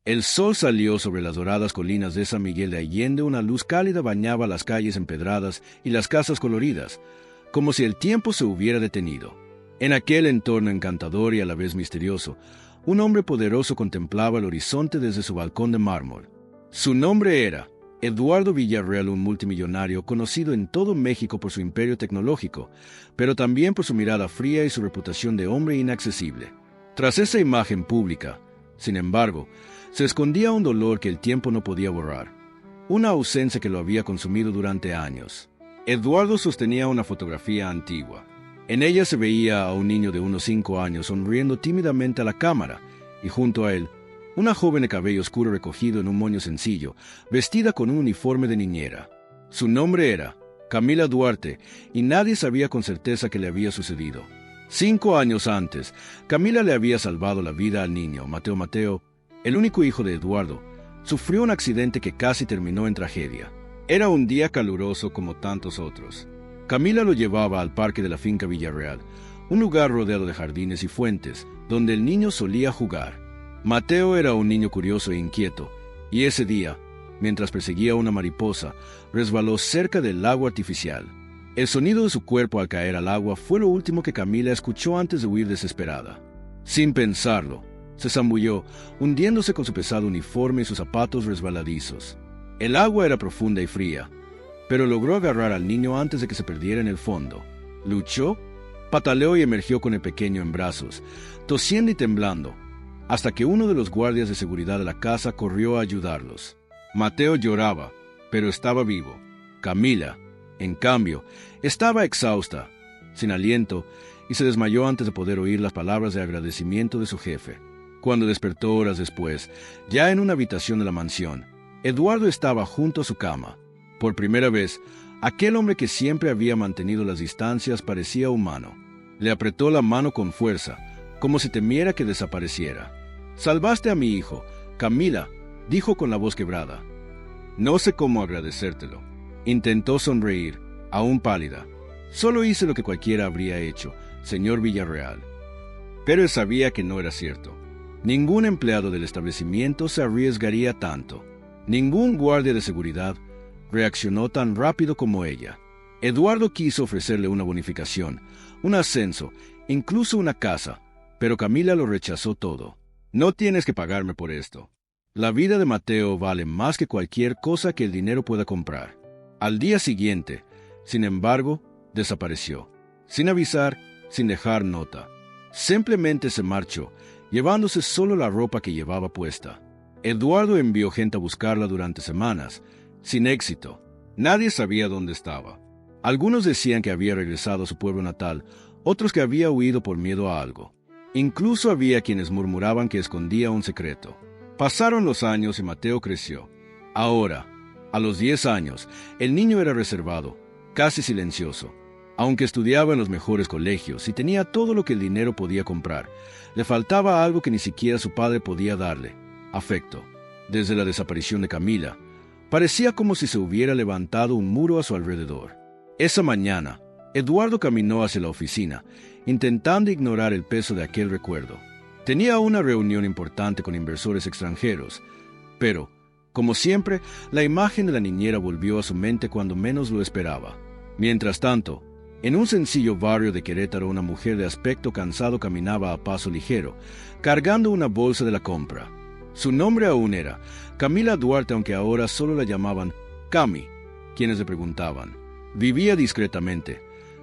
El sol salió sobre las doradas colinas de San Miguel de Allende, una luz cálida bañaba las calles empedradas y las casas coloridas, como si el tiempo se hubiera detenido. En aquel entorno encantador y a la vez misterioso, un hombre poderoso contemplaba el horizonte desde su balcón de mármol. Su nombre era Eduardo Villarreal, un multimillonario conocido en todo México por su imperio tecnológico, pero también por su mirada fría y su reputación de hombre inaccesible. Tras esa imagen pública, sin embargo, se escondía un dolor que el tiempo no podía borrar, una ausencia que lo había consumido durante años. Eduardo sostenía una fotografía antigua. En ella se veía a un niño de unos 5 años sonriendo tímidamente a la cámara, y junto a él, una joven de cabello oscuro recogido en un moño sencillo, vestida con un uniforme de niñera. Su nombre era Camila Duarte, y nadie sabía con certeza qué le había sucedido. 5 años antes, Camila le había salvado la vida al niño. Mateo, el único hijo de Eduardo, sufrió un accidente que casi terminó en tragedia. Era un día caluroso como tantos otros. Camila lo llevaba al parque de la finca Villarreal, un lugar rodeado de jardines y fuentes, donde el niño solía jugar. Mateo era un niño curioso e inquieto, y ese día, mientras perseguía una mariposa, resbaló cerca del lago artificial. El sonido de su cuerpo al caer al agua fue lo último que Camila escuchó antes de huir desesperada. Sin pensarlo, se zambulló, hundiéndose con su pesado uniforme y sus zapatos resbaladizos. El agua era profunda y fría, pero logró agarrar al niño antes de que se perdiera en el fondo. Luchó, pataleó y emergió con el pequeño en brazos, tosiendo y temblando, hasta que uno de los guardias de seguridad de la casa corrió a ayudarlos. Mateo lloraba, pero estaba vivo. Camila, en cambio, estaba exhausta, sin aliento, y se desmayó antes de poder oír las palabras de agradecimiento de su jefe. Cuando despertó horas después, ya en una habitación de la mansión, Eduardo estaba junto a su cama. Por primera vez, aquel hombre que siempre había mantenido las distancias parecía humano. Le apretó la mano con fuerza, como si temiera que desapareciera. «Salvaste a mi hijo», Camila dijo con la voz quebrada. «No sé cómo agradecértelo». Intentó sonreír, aún pálida. «Solo hice lo que cualquiera habría hecho, señor Villarreal». Pero él sabía que no era cierto. Ningún empleado del establecimiento se arriesgaría tanto. Ningún guardia de seguridad reaccionó tan rápido como ella. Eduardo quiso ofrecerle una bonificación, un ascenso, incluso una casa, pero Camila lo rechazó todo. «No tienes que pagarme por esto. La vida de Mateo vale más que cualquier cosa que el dinero pueda comprar». Al día siguiente, sin embargo, desapareció, sin avisar, sin dejar nota. Simplemente se marchó, llevándose solo la ropa que llevaba puesta. Eduardo envió gente a buscarla durante semanas, sin éxito. Nadie sabía dónde estaba. Algunos decían que había regresado a su pueblo natal, otros que había huido por miedo a algo. Incluso había quienes murmuraban que escondía un secreto. Pasaron los años y Mateo creció. Ahora, a los 10 años, el niño era reservado, casi silencioso. Aunque estudiaba en los mejores colegios y tenía todo lo que el dinero podía comprar, le faltaba algo que ni siquiera su padre podía darle: afecto. Desde la desaparición de Camila, parecía como si se hubiera levantado un muro a su alrededor. Esa mañana, Eduardo caminó hacia la oficina, intentando ignorar el peso de aquel recuerdo. Tenía una reunión importante con inversores extranjeros, pero, como siempre, la imagen de la niñera volvió a su mente cuando menos lo esperaba. Mientras tanto, en un sencillo barrio de Querétaro, una mujer de aspecto cansado caminaba a paso ligero, cargando una bolsa de la compra. Su nombre aún era Camila Duarte, aunque ahora solo la llamaban Cami, quienes le preguntaban. Vivía discretamente,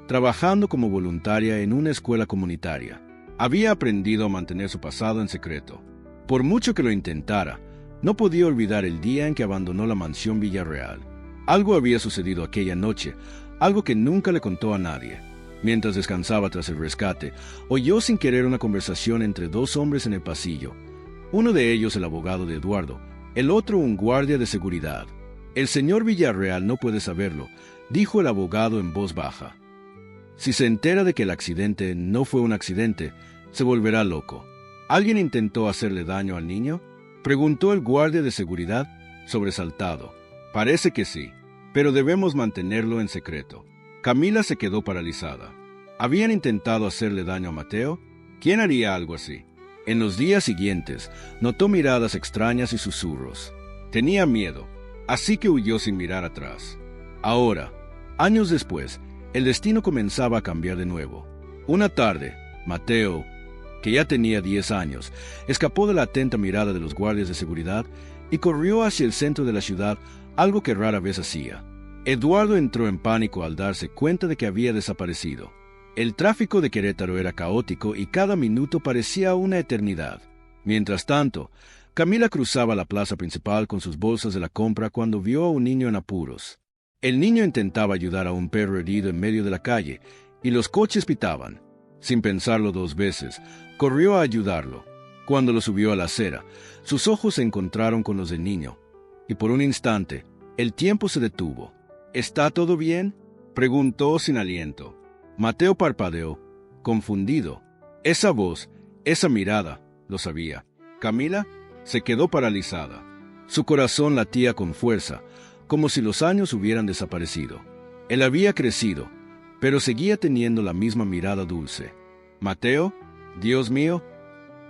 trabajando como voluntaria en una escuela comunitaria. Había aprendido a mantener su pasado en secreto. Por mucho que lo intentara, no podía olvidar el día en que abandonó la mansión Villarreal. Algo había sucedido aquella noche, algo que nunca le contó a nadie. Mientras descansaba tras el rescate, oyó sin querer una conversación entre 2 hombres en el pasillo. Uno de ellos el abogado de Eduardo, el otro un guardia de seguridad. «El señor Villarreal no puede saberlo», dijo el abogado en voz baja. «Si se entera de que el accidente no fue un accidente, se volverá loco». «¿Alguien intentó hacerle daño al niño?», preguntó el guardia de seguridad, sobresaltado. «Parece que sí, pero debemos mantenerlo en secreto». Camila se quedó paralizada. ¿Habían intentado hacerle daño a Mateo? ¿Quién haría algo así? En los días siguientes, notó miradas extrañas y susurros. Tenía miedo, así que huyó sin mirar atrás. Ahora, años después, el destino comenzaba a cambiar de nuevo. Una tarde, Mateo, que ya tenía 10 años, escapó de la atenta mirada de los guardias de seguridad y corrió hacia el centro de la ciudad, algo que rara vez hacía. Eduardo entró en pánico al darse cuenta de que había desaparecido. El tráfico de Querétaro era caótico y cada minuto parecía una eternidad. Mientras tanto, Camila cruzaba la plaza principal con sus bolsas de la compra cuando vio a un niño en apuros. El niño intentaba ayudar a un perro herido en medio de la calle, y los coches pitaban. Sin pensarlo 2 veces, corrió a ayudarlo. Cuando lo subió a la acera, sus ojos se encontraron con los del niño, y por un instante, el tiempo se detuvo. ¿Está todo bien?, preguntó sin aliento. Mateo parpadeó, confundido. Esa voz, esa mirada, lo sabía. Camila se quedó paralizada. Su corazón latía con fuerza, como si los años hubieran desaparecido. Él había crecido, pero seguía teniendo la misma mirada dulce. «Mateo, Dios mío».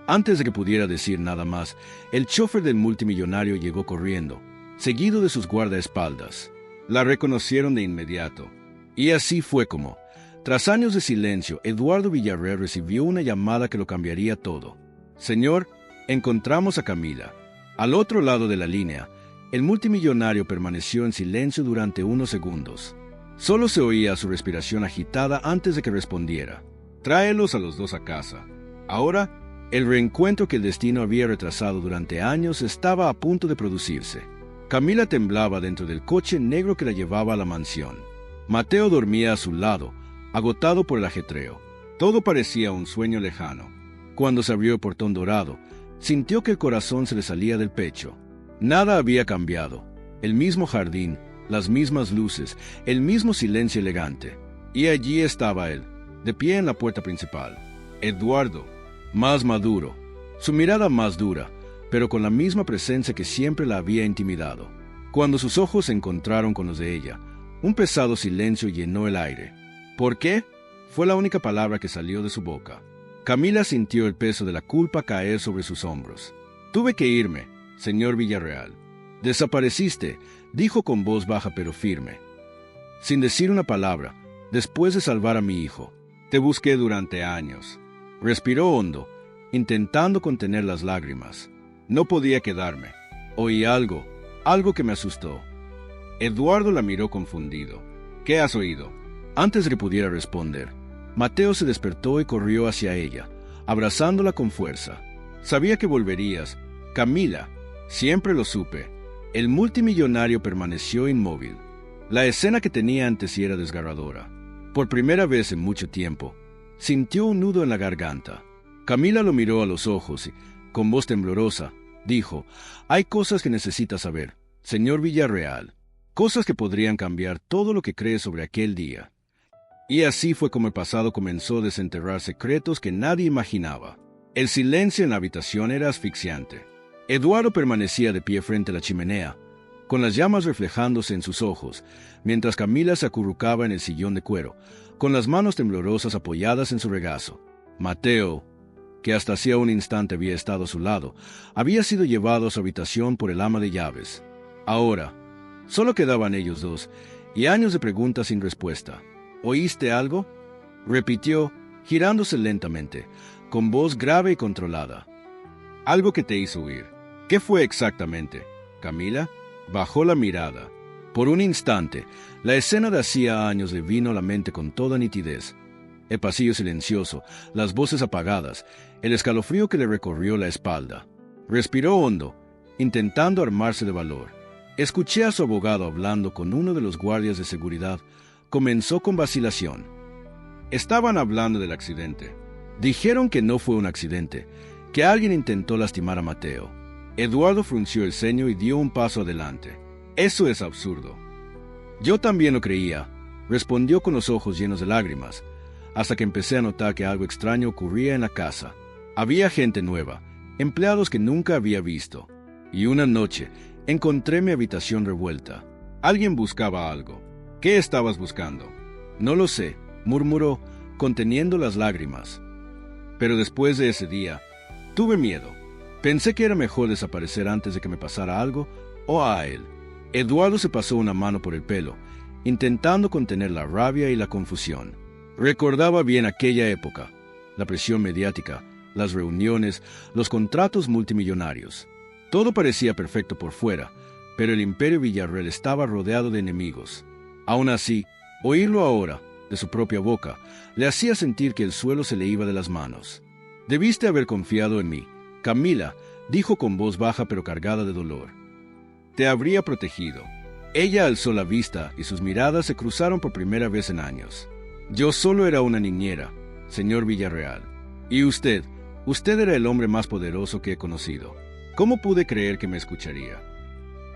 Antes de que pudiera decir nada más, el chofer del multimillonario llegó corriendo, seguido de sus guardaespaldas. La reconocieron de inmediato. Y así fue como, tras años de silencio, Eduardo Villarreal recibió una llamada que lo cambiaría todo. «Señor, encontramos a Camila». Al otro lado de la línea, el multimillonario permaneció en silencio durante unos segundos. Solo se oía su respiración agitada antes de que respondiera. «Tráelos a los dos a casa». Ahora, el reencuentro que el destino había retrasado durante años estaba a punto de producirse. Camila temblaba dentro del coche negro que la llevaba a la mansión. Mateo dormía a su lado, agotado por el ajetreo. Todo parecía un sueño lejano. Cuando se abrió el portón dorado, sintió que el corazón se le salía del pecho. Nada había cambiado. El mismo jardín, las mismas luces, el mismo silencio elegante. Y allí estaba él, de pie en la puerta principal. Eduardo, más maduro, su mirada más dura, pero con la misma presencia que siempre la había intimidado. Cuando sus ojos se encontraron con los de ella, un pesado silencio llenó el aire. «¿Por qué?», fue la única palabra que salió de su boca. Camila sintió el peso de la culpa caer sobre sus hombros. «Tuve que irme, señor Villarreal». «Desapareciste», dijo con voz baja pero firme. Sin decir una palabra, después de salvar a mi hijo. «Te busqué durante años». Respiró hondo, intentando contener las lágrimas. «No podía quedarme. Oí algo que me asustó». Eduardo la miró confundido. «¿Qué has oído?». Antes de que pudiera responder, Mateo se despertó y corrió hacia ella, abrazándola con fuerza. «Sabía que volverías, Camila. Siempre lo supe». El multimillonario permaneció inmóvil. La escena que tenía ante sí era desgarradora. Por primera vez en mucho tiempo, sintió un nudo en la garganta. Camila lo miró a los ojos y, con voz temblorosa, dijo: «Hay cosas que necesita saber, señor Villarreal, cosas que podrían cambiar todo lo que cree sobre aquel día». Y así fue como el pasado comenzó a desenterrar secretos que nadie imaginaba. El silencio en la habitación era asfixiante. Eduardo permanecía de pie frente a la chimenea, con las llamas reflejándose en sus ojos, mientras Camila se acurrucaba en el sillón de cuero, con las manos temblorosas apoyadas en su regazo. Mateo, que hasta hacía un instante había estado a su lado, había sido llevado a su habitación por el ama de llaves. Ahora, solo quedaban ellos dos, y años de preguntas sin respuesta. «¿Oíste algo?», repitió, girándose lentamente, con voz grave y controlada. «Algo que te hizo huir. ¿Qué fue exactamente?». Camila bajó la mirada. Por un instante, la escena de hacía años le vino a la mente con toda nitidez. El pasillo silencioso, las voces apagadas, el escalofrío que le recorrió la espalda. Respiró hondo, intentando armarse de valor. «Escuché a su abogado hablando con uno de los guardias de seguridad». Comenzó con vacilación. «Estaban hablando del accidente. Dijeron que no fue un accidente, que alguien intentó lastimar a Mateo». Eduardo frunció el ceño y dio un paso adelante. «Eso es absurdo». «Yo también lo creía», respondió con los ojos llenos de lágrimas, hasta que empecé a notar que algo extraño ocurría en la casa. Había gente nueva, empleados que nunca había visto. Y una noche encontré mi habitación revuelta. Alguien buscaba algo. «¿Qué estabas buscando?». «No lo sé», murmuró, conteniendo las lágrimas. «Pero después de ese día, Tuve miedo. Pensé que era mejor desaparecer antes de que me pasara algo o a él. Eduardo se pasó una mano por el pelo, intentando contener la rabia y la confusión. Recordaba bien aquella época, la presión mediática, las reuniones, los contratos multimillonarios. Todo parecía perfecto por fuera, pero el Imperio Villarreal estaba rodeado de enemigos. Aún así, oírlo ahora, de su propia boca, le hacía sentir que el suelo se le iba de las manos. «Debiste haber confiado en mí», Camila dijo con voz baja pero cargada de dolor. «Te habría protegido». Ella alzó la vista y sus miradas se cruzaron por primera vez en años. «Yo solo era una niñera, señor Villarreal. Y usted era el hombre más poderoso que he conocido. ¿Cómo pude creer que me escucharía?»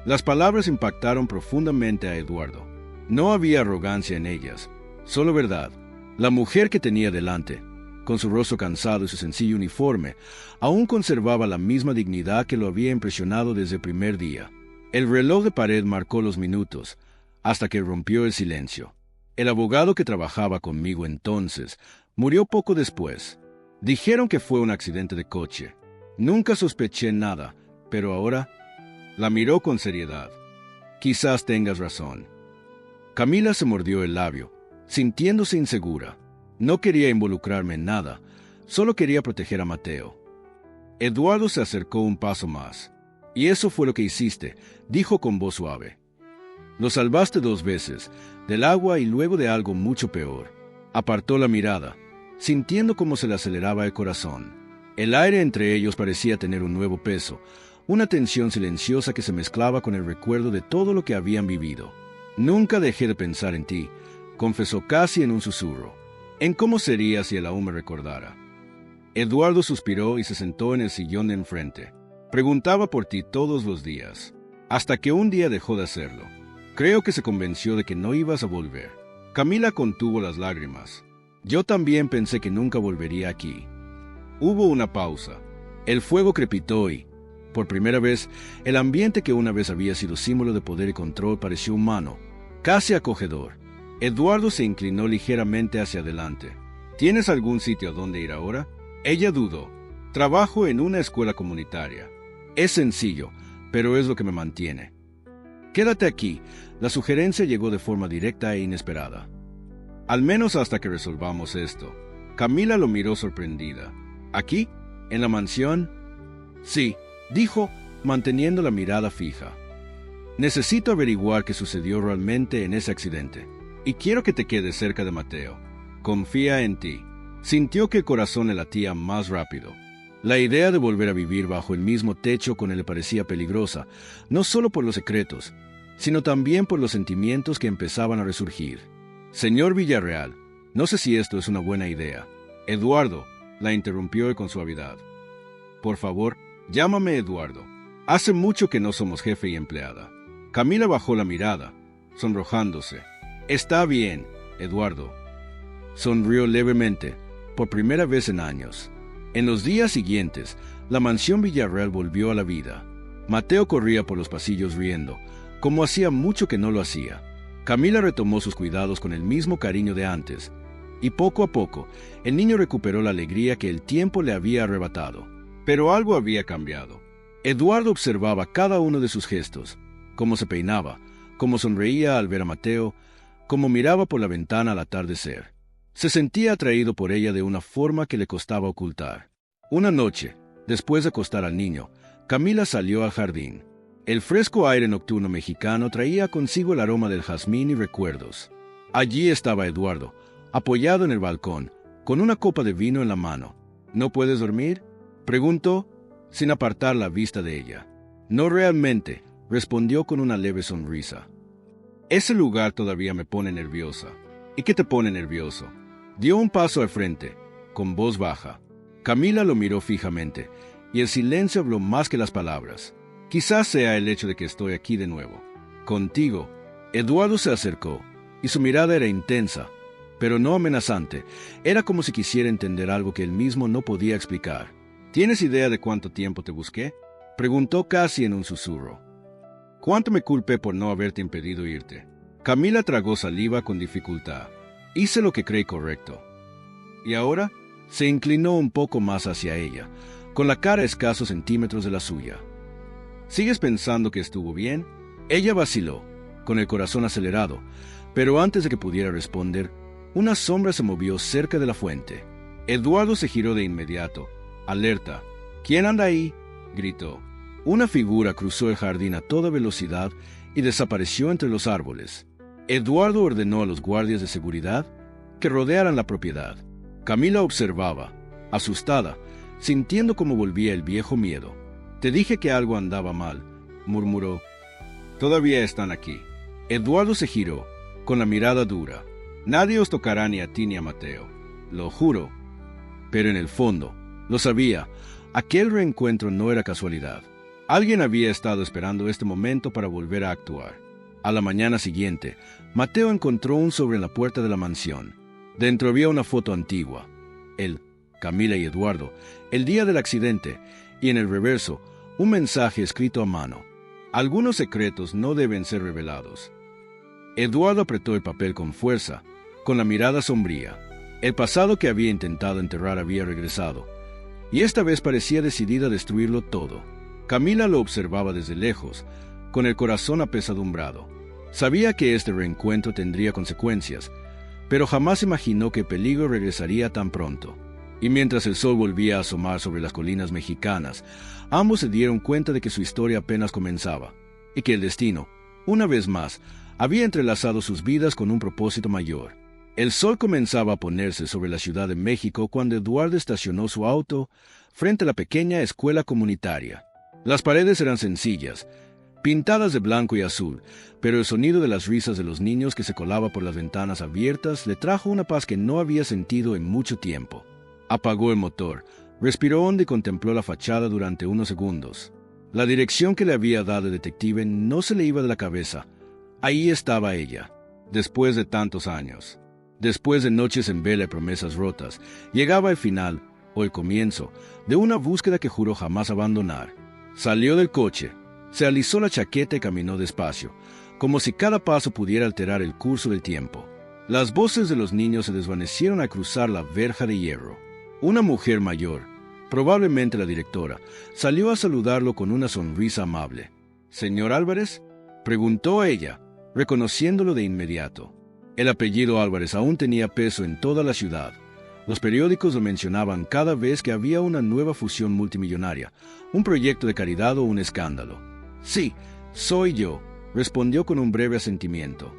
Las palabras impactaron profundamente a Eduardo. No había arrogancia en ellas, solo verdad. La mujer que tenía delante, con su rostro cansado y su sencillo uniforme, aún conservaba la misma dignidad que lo había impresionado desde el primer día. El reloj de pared marcó los minutos, hasta que rompió el silencio. El abogado que trabajaba conmigo entonces murió poco después. Dijeron que fue un accidente de coche. Nunca sospeché nada, pero ahora... La miró con seriedad. «Quizás tengas razón». Camila se mordió el labio, sintiéndose insegura. No quería involucrarme en nada, solo quería proteger a Mateo. Eduardo se acercó un paso más. «Y eso fue lo que hiciste», dijo con voz suave. «Lo salvaste 2 veces, del agua y luego de algo mucho peor». Apartó la mirada, sintiendo cómo se le aceleraba el corazón. El aire entre ellos parecía tener un nuevo peso, una tensión silenciosa que se mezclaba con el recuerdo de todo lo que habían vivido. «Nunca dejé de pensar en ti», confesó casi en un susurro. «En cómo sería si él aún me recordara». Eduardo suspiró y se sentó en el sillón de enfrente. «Preguntaba por ti todos los días, hasta que un día dejó de hacerlo. Creo que se convenció de que no ibas a volver». Camila contuvo las lágrimas. «Yo también pensé que nunca volvería aquí». Hubo una pausa. El fuego crepitó y, por primera vez, el ambiente que una vez había sido símbolo de poder y control pareció humano, casi acogedor. Eduardo se inclinó ligeramente hacia adelante. «¿Tienes algún sitio a donde ir ahora?» Ella dudó. «Trabajo en una escuela comunitaria. Es sencillo, pero es lo que me mantiene». «Quédate aquí». La sugerencia llegó de forma directa e inesperada. «Al menos hasta que resolvamos esto». Camila lo miró sorprendida. «¿Aquí? ¿En la mansión?» «Sí», dijo, manteniendo la mirada fija. «Necesito averiguar qué sucedió realmente en ese accidente. Y quiero que te quedes cerca de Mateo. Confía en ti». Sintió que el corazón le latía más rápido. La idea de volver a vivir bajo el mismo techo con él le parecía peligrosa, no solo por los secretos, sino también por los sentimientos que empezaban a resurgir. «Señor Villarreal, no sé si esto es una buena idea». «Eduardo», la interrumpió con suavidad. «Por favor, llámame Eduardo. Hace mucho que no somos jefe y empleada». Camila bajó la mirada, sonrojándose. «Está bien, Eduardo». Sonrió levemente, por primera vez en años. En los días siguientes, la mansión Villarreal volvió a la vida. Mateo corría por los pasillos riendo, como hacía mucho que no lo hacía. Camila retomó sus cuidados con el mismo cariño de antes, y poco a poco, el niño recuperó la alegría que el tiempo le había arrebatado. Pero algo había cambiado. Eduardo observaba cada uno de sus gestos, cómo se peinaba, cómo sonreía al ver a Mateo, cómo miraba por la ventana al atardecer. Se sentía atraído por ella de una forma que le costaba ocultar. Una noche, después de acostar al niño, Camila salió al jardín. El fresco aire nocturno mexicano traía consigo el aroma del jazmín y recuerdos. Allí estaba Eduardo, apoyado en el balcón, con una copa de vino en la mano. «¿No puedes dormir?», preguntó, sin apartar la vista de ella. «No realmente», respondió con una leve sonrisa. «Ese lugar todavía me pone nerviosa». «¿Y qué te pone nervioso?». Dio un paso al frente, con voz baja. Camila lo miró fijamente, y el silencio habló más que las palabras. «Quizás sea el hecho de que estoy aquí de nuevo. Contigo». Eduardo se acercó, y su mirada era intensa, pero no amenazante. Era como si quisiera entender algo que él mismo no podía explicar. «¿Tienes idea de cuánto tiempo te busqué?», preguntó casi en un susurro. «¿Cuánto me culpé por no haberte impedido irte?». Camila tragó saliva con dificultad. «Hice lo que creí correcto». «¿Y ahora?». Se inclinó un poco más hacia ella, con la cara a escasos centímetros de la suya. ¿Sigues pensando que estuvo bien? Ella vaciló, con el corazón acelerado, pero antes de que pudiera responder, una sombra se movió cerca de la fuente. Eduardo se giró de inmediato. Alerta. ¿Quién anda ahí?, gritó. Una figura cruzó el jardín a toda velocidad y desapareció entre los árboles. Eduardo ordenó a los guardias de seguridad que rodearan la propiedad. Camila observaba, asustada, sintiendo cómo volvía el viejo miedo. «Te dije que algo andaba mal», murmuró. «Todavía están aquí». Eduardo se giró, con la mirada dura. «Nadie os tocará ni a ti ni a Mateo, lo juro». Pero en el fondo, lo sabía, aquel reencuentro no era casualidad. Alguien había estado esperando este momento para volver a actuar. A la mañana siguiente, Mateo encontró un sobre en la puerta de la mansión. Dentro había una foto antigua. Él, Camila y Eduardo, el día del accidente, y en el reverso, un mensaje escrito a mano. Algunos secretos no deben ser revelados. Eduardo apretó el papel con fuerza, con la mirada sombría. El pasado que había intentado enterrar había regresado, y esta vez parecía decidida a destruirlo todo. Camila lo observaba desde lejos, con el corazón apesadumbrado. Sabía que este reencuentro tendría consecuencias, pero jamás imaginó que el peligro regresaría tan pronto. Y mientras el sol volvía a asomar sobre las colinas mexicanas, ambos se dieron cuenta de que su historia apenas comenzaba, y que el destino, una vez más, había entrelazado sus vidas con un propósito mayor. El sol comenzaba a ponerse sobre la Ciudad de México cuando Eduardo estacionó su auto frente a la pequeña escuela comunitaria. Las paredes eran sencillas, pintadas de blanco y azul, pero el sonido de las risas de los niños que se colaba por las ventanas abiertas le trajo una paz que no había sentido en mucho tiempo. Apagó el motor, respiró hondo y contempló la fachada durante unos segundos. La dirección que le había dado el detective no se le iba de la cabeza. Ahí estaba ella, después de tantos años. Después de noches en vela y promesas rotas, llegaba el final, o el comienzo, de una búsqueda que juró jamás abandonar. Salió del coche, se alisó la chaqueta y caminó despacio, como si cada paso pudiera alterar el curso del tiempo. Las voces de los niños se desvanecieron al cruzar la verja de hierro. Una mujer mayor, probablemente la directora, salió a saludarlo con una sonrisa amable. «¿Señor Álvarez?», preguntó ella, reconociéndolo de inmediato. El apellido Álvarez aún tenía peso en toda la ciudad. Los periódicos lo mencionaban cada vez que había una nueva fusión multimillonaria, un proyecto de caridad o un escándalo. «Sí, soy yo», respondió con un breve asentimiento.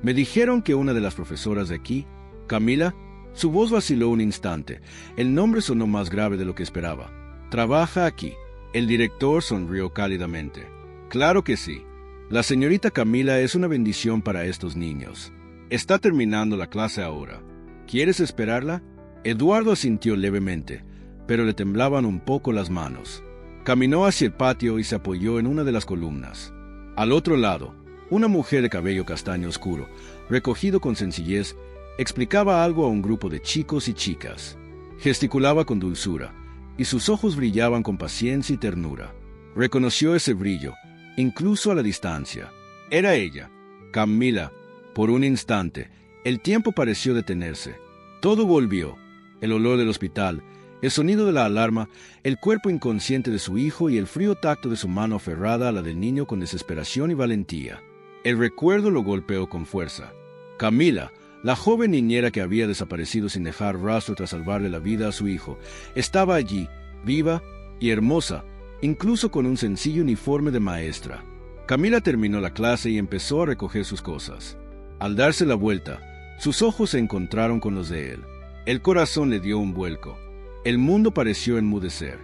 «Me dijeron que una de las profesoras de aquí, Camila». Su voz vaciló un instante. El nombre sonó más grave de lo que esperaba. «Trabaja aquí». El director sonrió cálidamente. «Claro que sí. La señorita Camila es una bendición para estos niños. Está terminando la clase ahora. ¿Quieres esperarla?» Eduardo asintió levemente, pero le temblaban un poco las manos. Caminó hacia el patio y se apoyó en una de las columnas. Al otro lado, una mujer de cabello castaño oscuro, recogido con sencillez, explicaba algo a un grupo de chicos y chicas. Gesticulaba con dulzura, y sus ojos brillaban con paciencia y ternura. Reconoció ese brillo, incluso a la distancia. Era ella, Camila. Por un instante, el tiempo pareció detenerse. Todo volvió: el olor del hospital, el sonido de la alarma, el cuerpo inconsciente de su hijo y el frío tacto de su mano aferrada a la del niño con desesperación y valentía. El recuerdo lo golpeó con fuerza. Camila, la joven niñera que había desaparecido sin dejar rastro tras salvarle la vida a su hijo, estaba allí, viva y hermosa, incluso con un sencillo uniforme de maestra. Camila terminó la clase y empezó a recoger sus cosas. Al darse la vuelta, sus ojos se encontraron con los de él. El corazón le dio un vuelco. El mundo pareció enmudecer.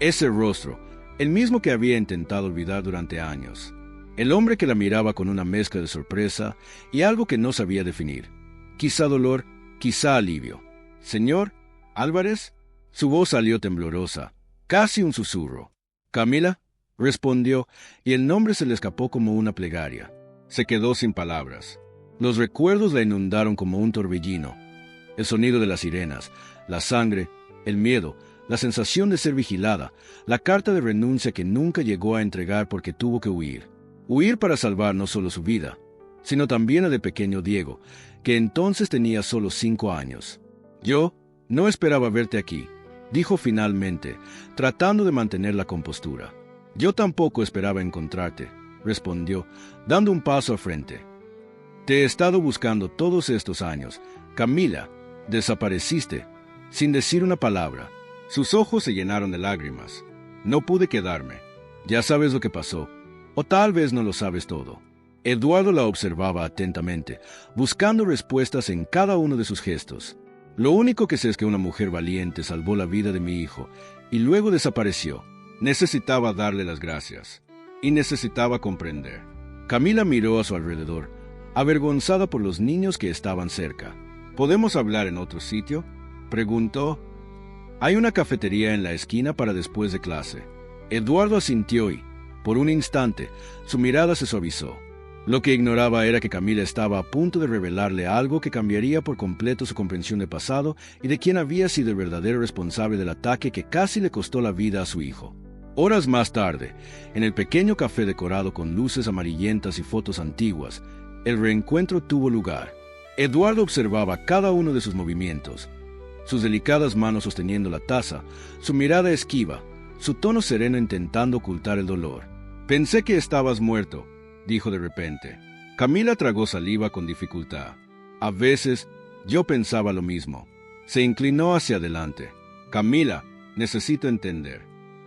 Ese rostro, el mismo que había intentado olvidar durante años. El hombre que la miraba con una mezcla de sorpresa y algo que no sabía definir. Quizá dolor, quizá alivio. «¿Señor Álvarez?». Su voz salió temblorosa, casi un susurro. «¿Camila?», respondió, y el nombre se le escapó como una plegaria. Se quedó sin palabras. Los recuerdos la inundaron como un torbellino. El sonido de las sirenas, la sangre, el miedo, la sensación de ser vigilada, la carta de renuncia que nunca llegó a entregar porque tuvo que huir. Huir para salvar no solo su vida, sino también la del pequeño Diego, que entonces tenía solo 5 años. «Yo no esperaba verte aquí», dijo finalmente, tratando de mantener la compostura. Yo tampoco esperaba encontrarte, respondió, dando un paso al frente. Te he estado buscando todos estos años. Camila, desapareciste, sin decir una palabra. Sus ojos se llenaron de lágrimas. No pude quedarme. Ya sabes lo que pasó. O tal vez no lo sabes todo. Eduardo la observaba atentamente, buscando respuestas en cada uno de sus gestos. Lo único que sé es que una mujer valiente salvó la vida de mi hijo y luego desapareció. Necesitaba darle las gracias y necesitaba comprender. Camila miró a su alrededor, avergonzada por los niños que estaban cerca. ¿Podemos hablar en otro sitio?, preguntó. Hay una cafetería en la esquina para después de clase. Eduardo asintió y, por un instante, su mirada se suavizó. Lo que ignoraba era que Camila estaba a punto de revelarle algo que cambiaría por completo su comprensión del pasado y de quién había sido el verdadero responsable del ataque que casi le costó la vida a su hijo. Horas más tarde, en el pequeño café decorado con luces amarillentas y fotos antiguas, el reencuentro tuvo lugar. Eduardo observaba cada uno de sus movimientos, sus delicadas manos sosteniendo la taza, su mirada esquiva, su tono sereno intentando ocultar el dolor. «Pensé que estabas muerto», dijo de repente. Camila tragó saliva con dificultad. A veces, yo pensaba lo mismo. Se inclinó hacia adelante. «Camila, necesito entender.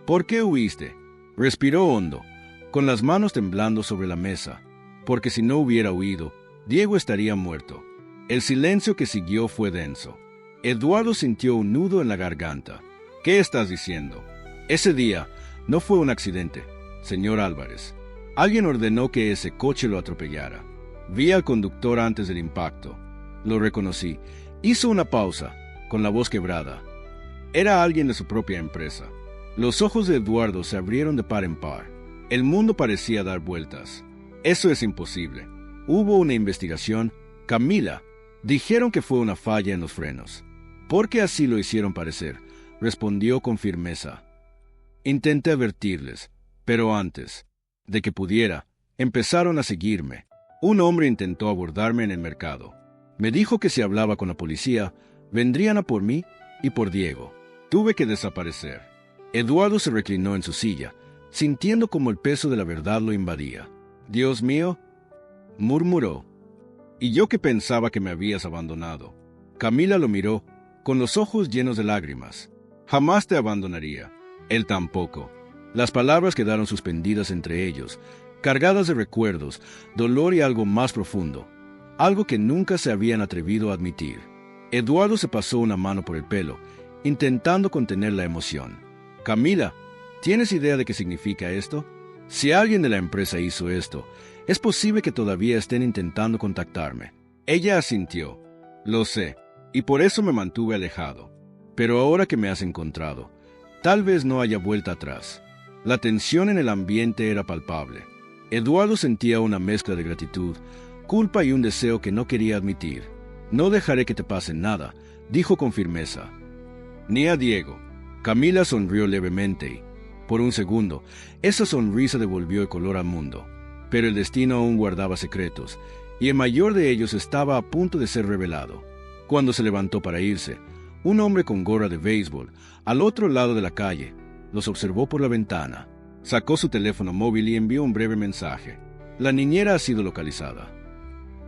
¿Por qué huiste?». Respiró hondo, con las manos temblando sobre la mesa. Porque si no hubiera huido, Diego estaría muerto. El silencio que siguió fue denso. Eduardo sintió un nudo en la garganta. «¿Qué estás diciendo?». «Ese día no fue un accidente, señor Álvarez. Alguien ordenó que ese coche lo atropellara. Vi al conductor antes del impacto. Lo reconocí. Hizo una pausa, con la voz quebrada. Era alguien de su propia empresa». Los ojos de Eduardo se abrieron de par en par. El mundo parecía dar vueltas. «Eso es imposible. Hubo una investigación. Camila, dijeron que fue una falla en los frenos». «Porque así lo hicieron parecer», respondió con firmeza. «Intenté advertirles, pero antes de que pudiera, empezaron a seguirme. Un hombre intentó abordarme en el mercado. Me dijo que si hablaba con la policía, vendrían a por mí y por Diego. Tuve que desaparecer». Eduardo se reclinó en su silla, sintiendo como el peso de la verdad lo invadía. «Dios mío», murmuró. «Y yo que pensaba que me habías abandonado». Camila lo miró, con los ojos llenos de lágrimas. «Jamás te abandonaría». Él tampoco. Las palabras quedaron suspendidas entre ellos, cargadas de recuerdos, dolor y algo más profundo, algo que nunca se habían atrevido a admitir. Eduardo se pasó una mano por el pelo, intentando contener la emoción. «Camila, ¿tienes idea de qué significa esto? Si alguien de la empresa hizo esto, es posible que todavía estén intentando contactarme». Ella asintió. «Lo sé, y por eso me mantuve alejado. Pero ahora que me has encontrado, tal vez no haya vuelta atrás». La tensión en el ambiente era palpable. Eduardo sentía una mezcla de gratitud, culpa y un deseo que no quería admitir. «No dejaré que te pase nada», dijo con firmeza. «Ni a Diego». Camila sonrió levemente y, por un segundo, esa sonrisa devolvió el color al mundo. Pero el destino aún guardaba secretos, y el mayor de ellos estaba a punto de ser revelado. Cuando se levantó para irse, un hombre con gorra de béisbol, al otro lado de la calle, los observó por la ventana. Sacó su teléfono móvil y envió un breve mensaje. «La niñera ha sido localizada».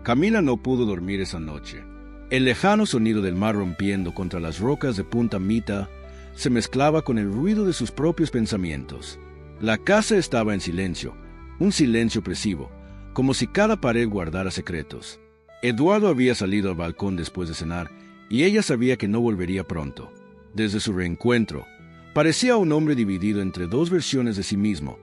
Camila no pudo dormir esa noche. El lejano sonido del mar rompiendo contra las rocas de Punta Mita se mezclaba con el ruido de sus propios pensamientos. La casa estaba en silencio, un silencio opresivo, como si cada pared guardara secretos. Eduardo había salido al balcón después de cenar, y ella sabía que no volvería pronto. Desde su reencuentro, parecía un hombre dividido entre dos versiones de sí mismo,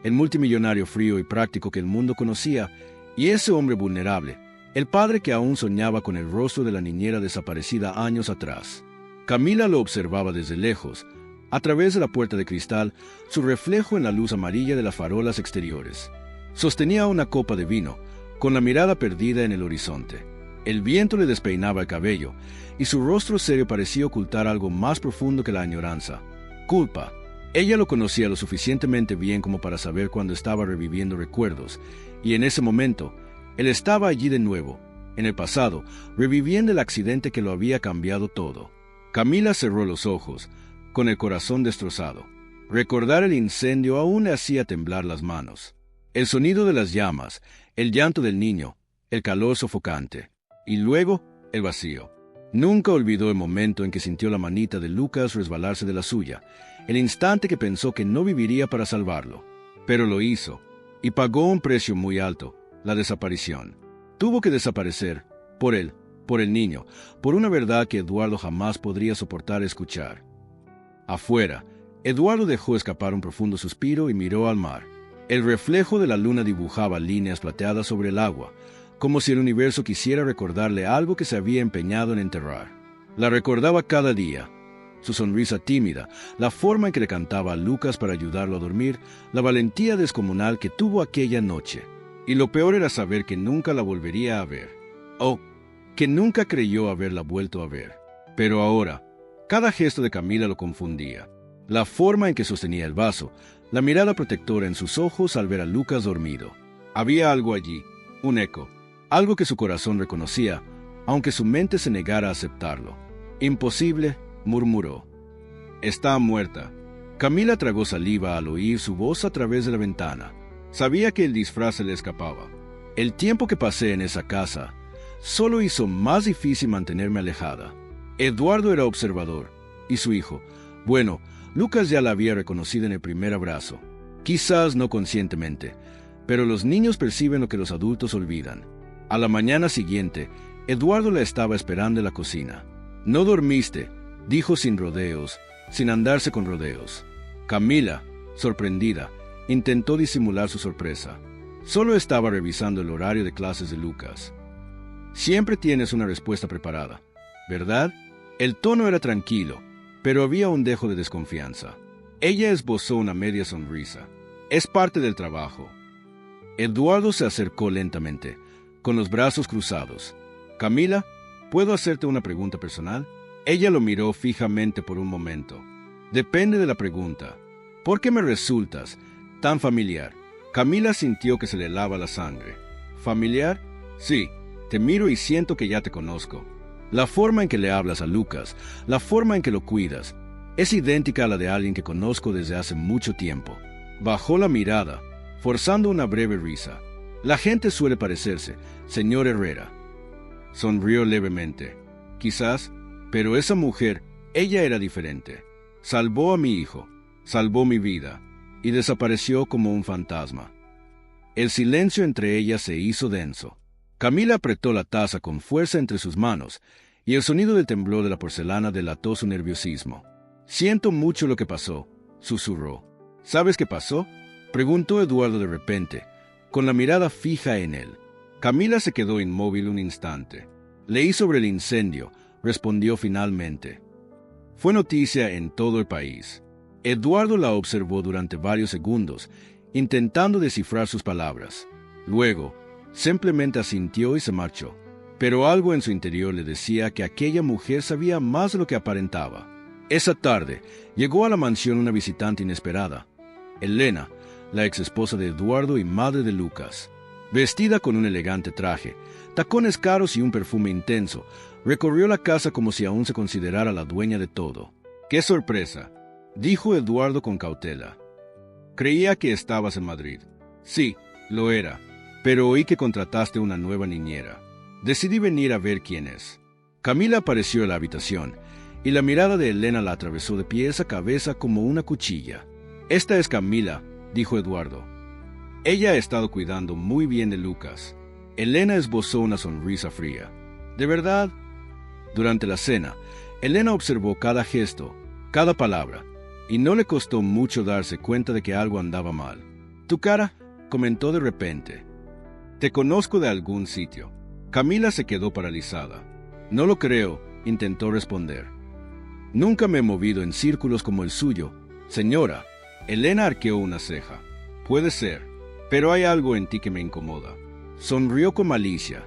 el multimillonario frío y práctico que el mundo conocía, y ese hombre vulnerable, el padre que aún soñaba con el rostro de la niñera desaparecida años atrás. Camila lo observaba desde lejos, a través de la puerta de cristal, su reflejo en la luz amarilla de las farolas exteriores. Sostenía una copa de vino, con la mirada perdida en el horizonte. El viento le despeinaba el cabello, y su rostro serio parecía ocultar algo más profundo que la añoranza. Culpa. Ella lo conocía lo suficientemente bien como para saber cuando estaba reviviendo recuerdos, y en ese momento, él estaba allí de nuevo, en el pasado, reviviendo el accidente que lo había cambiado todo. Camila cerró los ojos, con el corazón destrozado. Recordar el incendio aún le hacía temblar las manos. El sonido de las llamas, el llanto del niño, el calor sofocante, y luego el vacío. Nunca olvidó el momento en que sintió la manita de Lucas resbalarse de la suya, el instante que pensó que no viviría para salvarlo. Pero lo hizo, y pagó un precio muy alto, la desaparición. Tuvo que desaparecer, por él, por el niño, por una verdad que Eduardo jamás podría soportar escuchar. Afuera, Eduardo dejó escapar un profundo suspiro y miró al mar. El reflejo de la luna dibujaba líneas plateadas sobre el agua, como si el universo quisiera recordarle algo que se había empeñado en enterrar. La recordaba cada día. Su sonrisa tímida, la forma en que le cantaba a Lucas para ayudarlo a dormir, la valentía descomunal que tuvo aquella noche. Y lo peor era saber que nunca la volvería a ver. O que nunca creyó haberla vuelto a ver. Pero ahora, cada gesto de Camila lo confundía. La forma en que sostenía el vaso, la mirada protectora en sus ojos al ver a Lucas dormido. Había algo allí, un eco, algo que su corazón reconocía, aunque su mente se negara a aceptarlo. Imposible, murmuró. Está muerta. Camila tragó saliva al oír su voz a través de la ventana. Sabía que el disfraz se le escapaba. El tiempo que pasé en esa casa solo hizo más difícil mantenerme alejada. Eduardo era observador, y su hijo, bueno, Lucas ya la había reconocido en el primer abrazo. Quizás no conscientemente, pero los niños perciben lo que los adultos olvidan. A la mañana siguiente, Eduardo la estaba esperando en la cocina. «No dormiste», dijo sin rodeos, sin andarse con rodeos. Camila, sorprendida, intentó disimular su sorpresa. Solo estaba revisando el horario de clases de Lucas. «Siempre tienes una respuesta preparada, ¿verdad?» El tono era tranquilo, pero había un dejo de desconfianza. Ella esbozó una media sonrisa. «Es parte del trabajo». Eduardo se acercó lentamente, con los brazos cruzados. «Camila, ¿puedo hacerte una pregunta personal?» Ella lo miró fijamente por un momento. «Depende de la pregunta. ¿Por qué me resultas tan familiar?» Camila sintió que se le helaba la sangre. «¿Familiar? Sí, te miro y siento que ya te conozco. La forma en que le hablas a Lucas, la forma en que lo cuidas, es idéntica a la de alguien que conozco desde hace mucho tiempo». Bajó la mirada, forzando una breve risa. «La gente suele parecerse, señor Herrera». Sonrió levemente. «Quizás, pero esa mujer, ella era diferente. Salvó a mi hijo, salvó mi vida, y desapareció como un fantasma». El silencio entre ellas se hizo denso. Camila apretó la taza con fuerza entre sus manos, y el sonido del temblor de la porcelana delató su nerviosismo. «Siento mucho lo que pasó», susurró. «¿Sabes qué pasó?», preguntó Eduardo de repente, con la mirada fija en él. Camila se quedó inmóvil un instante. «Leí sobre el incendio», respondió finalmente. Fue noticia en todo el país. Eduardo la observó durante varios segundos, intentando descifrar sus palabras. Luego, simplemente asintió y se marchó. Pero algo en su interior le decía que aquella mujer sabía más de lo que aparentaba. Esa tarde, llegó a la mansión una visitante inesperada. Elena, la exesposa de Eduardo y madre de Lucas. Vestida con un elegante traje, tacones caros y un perfume intenso, recorrió la casa como si aún se considerara la dueña de todo. «¡Qué sorpresa!», dijo Eduardo con cautela. «Creía que estabas en Madrid». «Sí, lo era, pero oí que contrataste una nueva niñera. Decidí venir a ver quién es». Camila apareció en la habitación, y la mirada de Elena la atravesó de pies a cabeza como una cuchilla. «Esta es Camila», dijo Eduardo. «Ella ha estado cuidando muy bien de Lucas». Elena esbozó una sonrisa fría. «¿De verdad?». Durante la cena, Elena observó cada gesto, cada palabra, y no le costó mucho darse cuenta de que algo andaba mal. «Tu cara», comentó de repente. «Te conozco de algún sitio». Camila se quedó paralizada. «No lo creo», intentó responder. «Nunca me he movido en círculos como el suyo, señora». Elena arqueó una ceja. «Puede ser, pero hay algo en ti que me incomoda». Sonrió con malicia.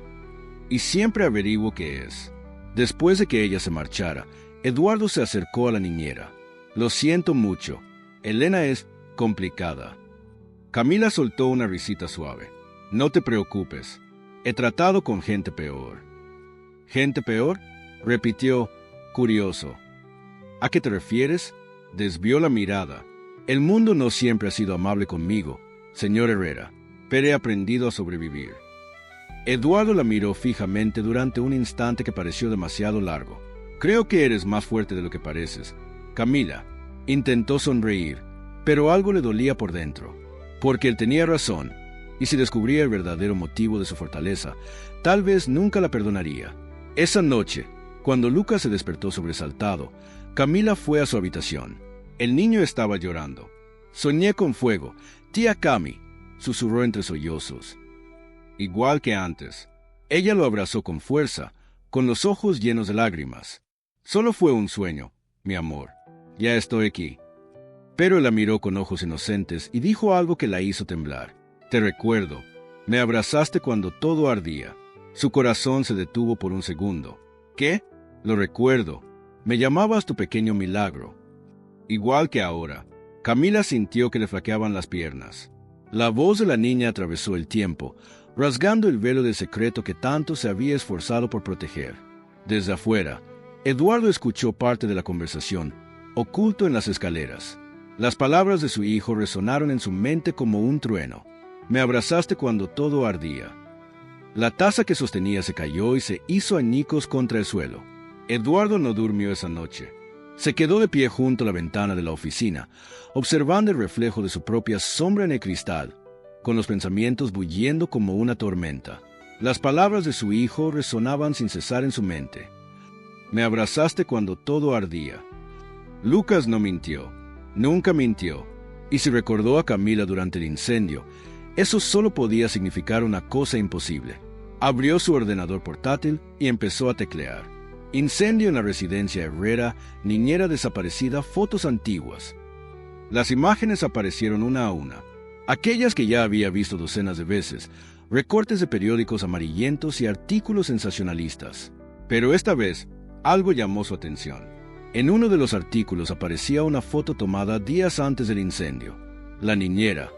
«Y siempre averiguo qué es». Después de que ella se marchara, Eduardo se acercó a la niñera. «Lo siento mucho. Elena es complicada». Camila soltó una risita suave. «No te preocupes. He tratado con gente peor». «¿Gente peor?», repitió, curioso. «¿A qué te refieres?». Desvió la mirada. El mundo no siempre ha sido amable conmigo, señor Herrera, pero he aprendido a sobrevivir. Eduardo la miró fijamente durante un instante que pareció demasiado largo. Creo que eres más fuerte de lo que pareces. Camila intentó sonreír, pero algo le dolía por dentro, porque él tenía razón, y si descubría el verdadero motivo de su fortaleza, tal vez nunca la perdonaría. Esa noche, cuando Lucas se despertó sobresaltado, Camila fue a su habitación. El niño estaba llorando. Soñé con fuego. Tía Cami, susurró entre sollozos. Igual que antes. Ella lo abrazó con fuerza, con los ojos llenos de lágrimas. Solo fue un sueño, mi amor. Ya estoy aquí. Pero él la miró con ojos inocentes y dijo algo que la hizo temblar. Te recuerdo. Me abrazaste cuando todo ardía. Su corazón se detuvo por un segundo. ¿Qué? Lo recuerdo. Me llamabas tu pequeño milagro. Igual que ahora. Camila sintió que le flaqueaban las piernas. La voz de la niña atravesó el tiempo, rasgando el velo del secreto que tanto se había esforzado por proteger. Desde afuera, Eduardo escuchó parte de la conversación, oculto en las escaleras. Las palabras de su hijo resonaron en su mente como un trueno. Me abrazaste cuando todo ardía. La taza que sostenía se cayó y se hizo añicos contra el suelo. Eduardo no durmió esa noche. Se quedó de pie junto a la ventana de la oficina, observando el reflejo de su propia sombra en el cristal, con los pensamientos bulliendo como una tormenta. Las palabras de su hijo resonaban sin cesar en su mente. Me abrazaste cuando todo ardía. Lucas no mintió, nunca mintió, y si recordó a Camila durante el incendio, eso solo podía significar una cosa imposible. Abrió su ordenador portátil y empezó a teclear. Incendio en la residencia Herrera, niñera desaparecida, fotos antiguas. Las imágenes aparecieron una a una. Aquellas que ya había visto docenas de veces, recortes de periódicos amarillentos y artículos sensacionalistas. Pero esta vez, algo llamó su atención. En uno de los artículos aparecía una foto tomada días antes del incendio. La niñera,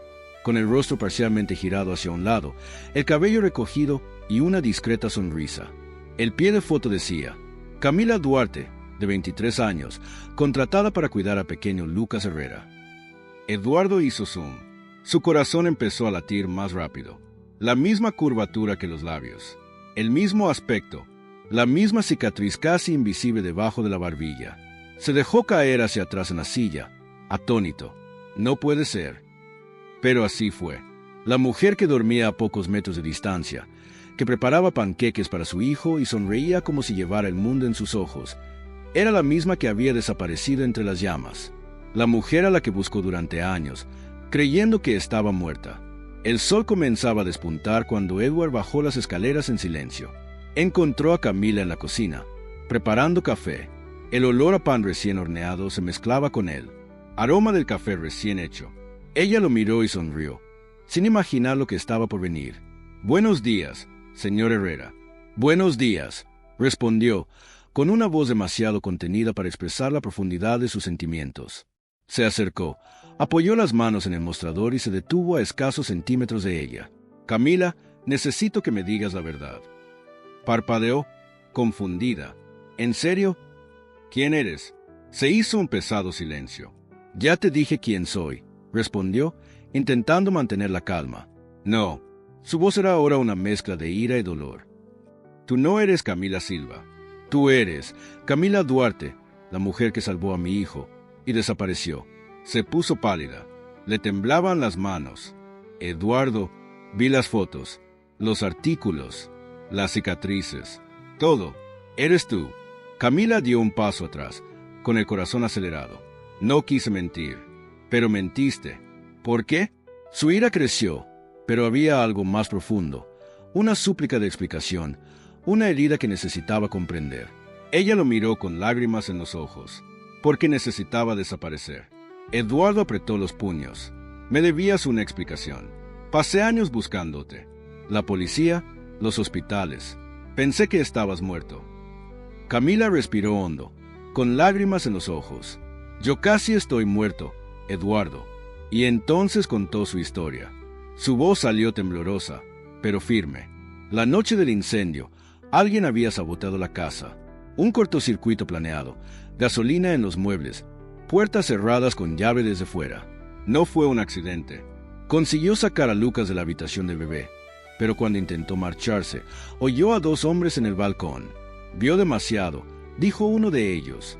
con el rostro parcialmente girado hacia un lado, el cabello recogido y una discreta sonrisa. El pie de foto decía: Camila Duarte, de 23 años, contratada para cuidar a pequeño Lucas Herrera. Eduardo hizo zoom. Su corazón empezó a latir más rápido. La misma curvatura que los labios. El mismo aspecto. La misma cicatriz casi invisible debajo de la barbilla. Se dejó caer hacia atrás en la silla, atónito. No puede ser. Pero así fue. La mujer que dormía a pocos metros de distancia, que preparaba panqueques para su hijo y sonreía como si llevara el mundo en sus ojos, era la misma que había desaparecido entre las llamas. La mujer a la que buscó durante años, creyendo que estaba muerta. El sol comenzaba a despuntar cuando Edward bajó las escaleras en silencio. Encontró a Camila en la cocina, preparando café. El olor a pan recién horneado se mezclaba con él. Aroma del café recién hecho. Ella lo miró y sonrió, sin imaginar lo que estaba por venir. Buenos días, señor Herrera. Buenos días, respondió, con una voz demasiado contenida para expresar la profundidad de sus sentimientos. Se acercó, apoyó las manos en el mostrador y se detuvo a escasos centímetros de ella. Camila, necesito que me digas la verdad. Parpadeó, confundida. ¿En serio? ¿Quién eres? Se hizo un pesado silencio. Ya te dije quién soy, respondió, intentando mantener la calma. No. Su voz era ahora una mezcla de ira y dolor. Tú no eres Camila Silva. Tú eres Camila Duarte, la mujer que salvó a mi hijo, y desapareció. Se puso pálida. Le temblaban las manos. Eduardo, vi las fotos, los artículos, las cicatrices. Todo. Eres tú. Camila dio un paso atrás, con el corazón acelerado. No quise mentir, pero mentiste. ¿Por qué? Su ira creció. Pero había algo más profundo, una súplica de explicación, una herida que necesitaba comprender. Ella lo miró con lágrimas en los ojos, porque necesitaba desaparecer. Eduardo apretó los puños. Me debías una explicación. Pasé años buscándote. La policía, los hospitales. Pensé que estabas muerto. Camila respiró hondo, con lágrimas en los ojos. Yo casi estoy muerto, Eduardo. Y entonces contó su historia. Su voz salió temblorosa, pero firme. La noche del incendio, alguien había saboteado la casa. Un cortocircuito planeado, gasolina en los muebles, puertas cerradas con llave desde fuera. No fue un accidente. Consiguió sacar a Lucas de la habitación del bebé, pero cuando intentó marcharse, oyó a 2 hombres en el balcón. Vio demasiado, dijo uno de ellos.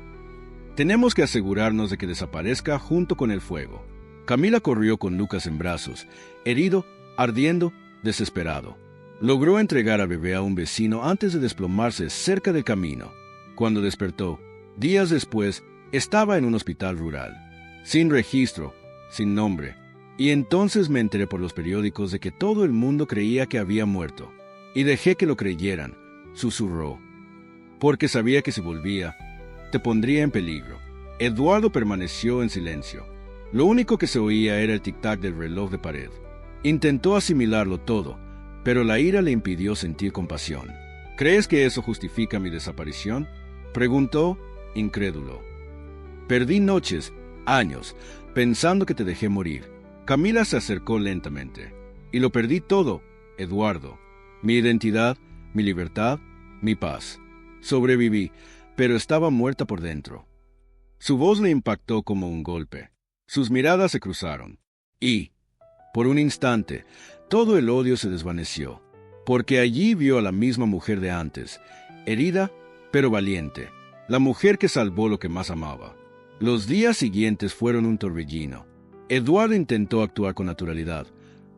Tenemos que asegurarnos de que desaparezca junto con el fuego. Camila corrió con Lucas en brazos, herido, ardiendo, desesperado. Logró entregar al bebé a un vecino antes de desplomarse cerca del camino. Cuando despertó, días después, estaba en un hospital rural, sin registro, sin nombre. Y entonces me enteré por los periódicos de que todo el mundo creía que había muerto. Y dejé que lo creyeran, susurró. Porque sabía que si volvía, te pondría en peligro. Eduardo permaneció en silencio. Lo único que se oía era el tic-tac del reloj de pared. Intentó asimilarlo todo, pero la ira le impidió sentir compasión. ¿Crees que eso justifica mi desaparición?, preguntó, incrédulo. Perdí noches, años, pensando que te dejé morir. Camila se acercó lentamente. Y lo perdí todo, Eduardo. Mi identidad, mi libertad, mi paz. Sobreviví, pero estaba muerta por dentro. Su voz le impactó como un golpe. Sus miradas se cruzaron. Y, por un instante, todo el odio se desvaneció, porque allí vio a la misma mujer de antes, herida, pero valiente, la mujer que salvó lo que más amaba. Los días siguientes fueron un torbellino. Eduardo intentó actuar con naturalidad,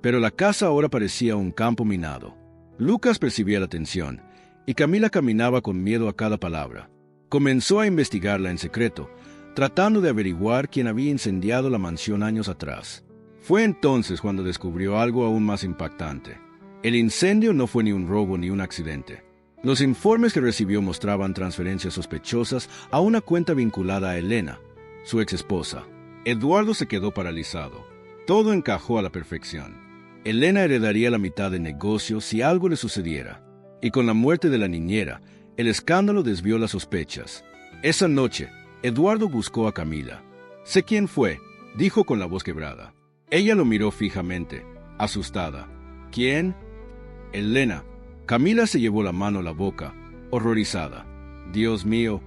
pero la casa ahora parecía un campo minado. Lucas percibía la tensión, y Camila caminaba con miedo a cada palabra. Comenzó a investigarla en secreto, tratando de averiguar quién había incendiado la mansión años atrás. Fue entonces cuando descubrió algo aún más impactante. El incendio no fue ni un robo ni un accidente. Los informes que recibió mostraban transferencias sospechosas a una cuenta vinculada a Elena, su exesposa. Eduardo se quedó paralizado. Todo encajó a la perfección. Elena heredaría la mitad del negocio si algo le sucediera. Y con la muerte de la niñera, el escándalo desvió las sospechas. Esa noche, Eduardo buscó a Camila. «Sé quién fue», dijo con la voz quebrada. Ella lo miró fijamente, asustada. «¿Quién?» «Elena». Camila se llevó la mano a la boca, horrorizada. «Dios mío».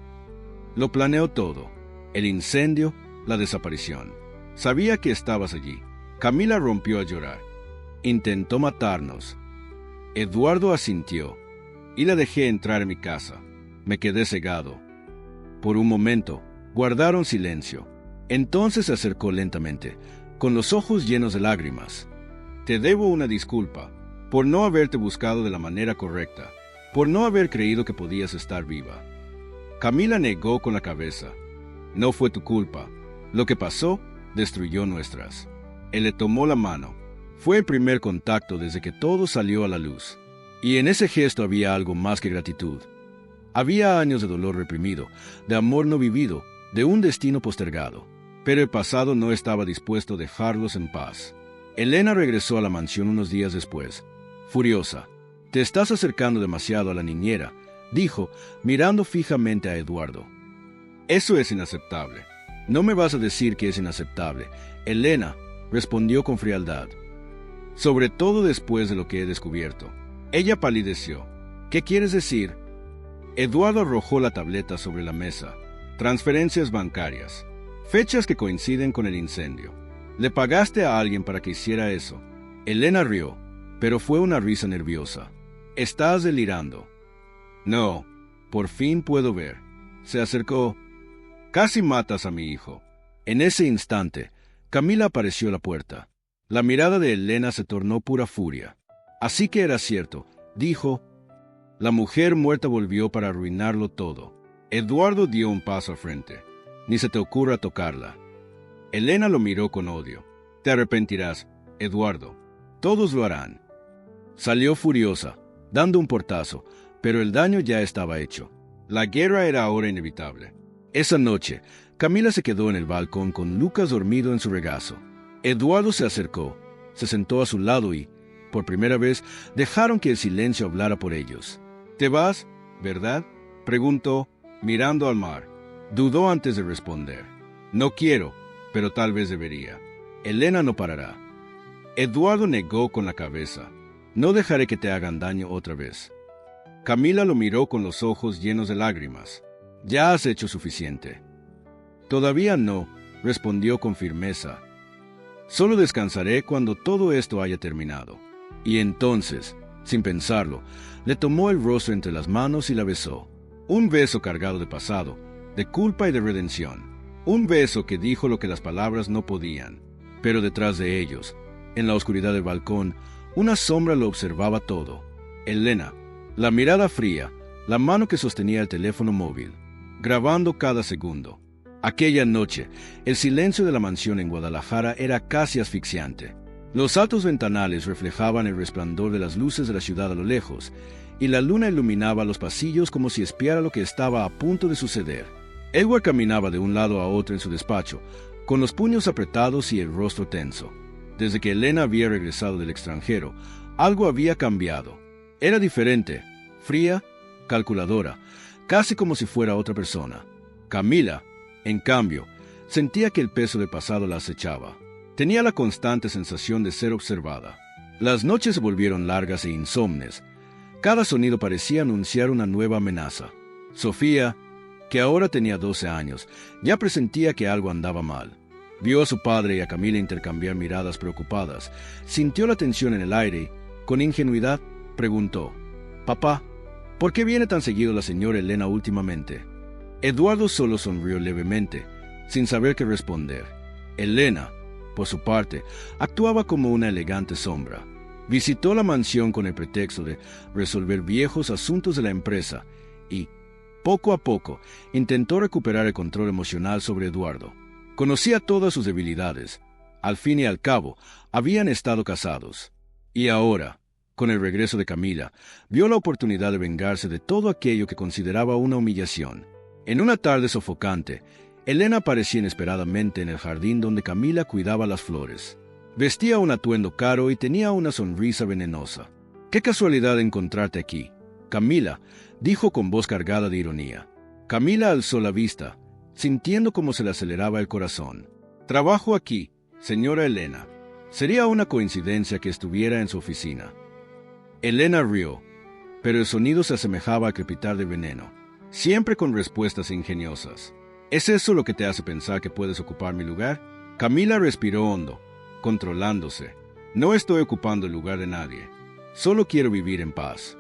Lo planeó todo. El incendio, la desaparición. Sabía que estabas allí. Camila rompió a llorar. Intentó matarnos. Eduardo asintió. Y la dejé entrar en mi casa. Me quedé cegado. Por un momento, guardaron silencio. Entonces se acercó lentamente, con los ojos llenos de lágrimas. «Te debo una disculpa, por no haberte buscado de la manera correcta, por no haber creído que podías estar viva». Camila negó con la cabeza. «No fue tu culpa. Lo que pasó destruyó nuestras». Él le tomó la mano. Fue el primer contacto desde que todo salió a la luz. Y en ese gesto había algo más que gratitud. Había años de dolor reprimido, de amor no vivido, de un destino postergado. Pero el pasado no estaba dispuesto a dejarlos en paz. Elena regresó a la mansión unos días después, furiosa. «Te estás acercando demasiado a la niñera», dijo, mirando fijamente a Eduardo. «Eso es inaceptable». «No me vas a decir que es inaceptable», Elena respondió con frialdad. «Sobre todo después de lo que he descubierto». Ella palideció. «¿Qué quieres decir?» Eduardo arrojó la tableta sobre la mesa. «Transferencias bancarias. Fechas que coinciden con el incendio. ¿Le pagaste a alguien para que hiciera eso?» Elena rió, pero fue una risa nerviosa. «Estás delirando». «No, por fin puedo ver». Se acercó. «Casi matas a mi hijo». En ese instante, Camila apareció a la puerta. La mirada de Elena se tornó pura furia. «Así que era cierto», dijo. La mujer muerta volvió para arruinarlo todo. Eduardo dio un paso al frente. «Ni se te ocurra tocarla». Elena lo miró con odio. «Te arrepentirás, Eduardo. Todos lo harán». Salió furiosa, dando un portazo, pero el daño ya estaba hecho. La guerra era ahora inevitable. Esa noche, Camila se quedó en el balcón con Lucas dormido en su regazo. Eduardo se acercó, se sentó a su lado y, por primera vez, dejaron que el silencio hablara por ellos. «¿Te vas, verdad?», preguntó, mirando al mar. Dudó antes de responder. «No quiero, pero tal vez debería. Elena no parará». Eduardo negó con la cabeza. «No dejaré que te hagan daño otra vez». Camila lo miró con los ojos llenos de lágrimas. «Ya has hecho suficiente». «Todavía no», respondió con firmeza. Solo descansaré cuando todo esto haya terminado. Y entonces, sin pensarlo, le tomó el rostro entre las manos y la besó. Un beso cargado de pasado, de culpa y de redención. Un beso que dijo lo que las palabras no podían. Pero detrás de ellos, en la oscuridad del balcón, una sombra lo observaba todo. Elena, la mirada fría, la mano que sostenía el teléfono móvil, grabando cada segundo. Aquella noche, el silencio de la mansión en Guadalajara era casi asfixiante. Los altos ventanales reflejaban el resplandor de las luces de la ciudad a lo lejos, y la luna iluminaba los pasillos como si espiara lo que estaba a punto de suceder. Edward caminaba de un lado a otro en su despacho, con los puños apretados y el rostro tenso. Desde que Elena había regresado del extranjero, algo había cambiado. Era diferente, fría, calculadora, casi como si fuera otra persona. Camila, en cambio, sentía que el peso del pasado la acechaba. Tenía la constante sensación de ser observada. Las noches se volvieron largas e insomnes. Cada sonido parecía anunciar una nueva amenaza. Sofía, que ahora tenía 12 años, ya presentía que algo andaba mal. Vio a su padre y a Camila intercambiar miradas preocupadas. Sintió la tensión en el aire y, con ingenuidad, preguntó: «Papá, ¿por qué viene tan seguido la señora Elena últimamente?» Eduardo solo sonrió levemente, sin saber qué responder. Elena, por su parte, actuaba como una elegante sombra. Visitó la mansión con el pretexto de resolver viejos asuntos de la empresa y, poco a poco, intentó recuperar el control emocional sobre Eduardo. Conocía todas sus debilidades. Al fin y al cabo, habían estado casados. Y ahora, con el regreso de Camila, vio la oportunidad de vengarse de todo aquello que consideraba una humillación. En una tarde sofocante, Elena aparecía inesperadamente en el jardín donde Camila cuidaba las flores. Vestía un atuendo caro y tenía una sonrisa venenosa. «Qué casualidad encontrarte aquí», Camila dijo con voz cargada de ironía. Camila alzó la vista, sintiendo cómo se le aceleraba el corazón. «Trabajo aquí, señora Elena. Sería una coincidencia que estuviera en su oficina». Elena rió, pero el sonido se asemejaba al crepitar de veneno, siempre con respuestas ingeniosas. ¿Es eso lo que te hace pensar que puedes ocupar mi lugar? Camila respiró hondo, controlándose. «No estoy ocupando el lugar de nadie. Solo quiero vivir en paz».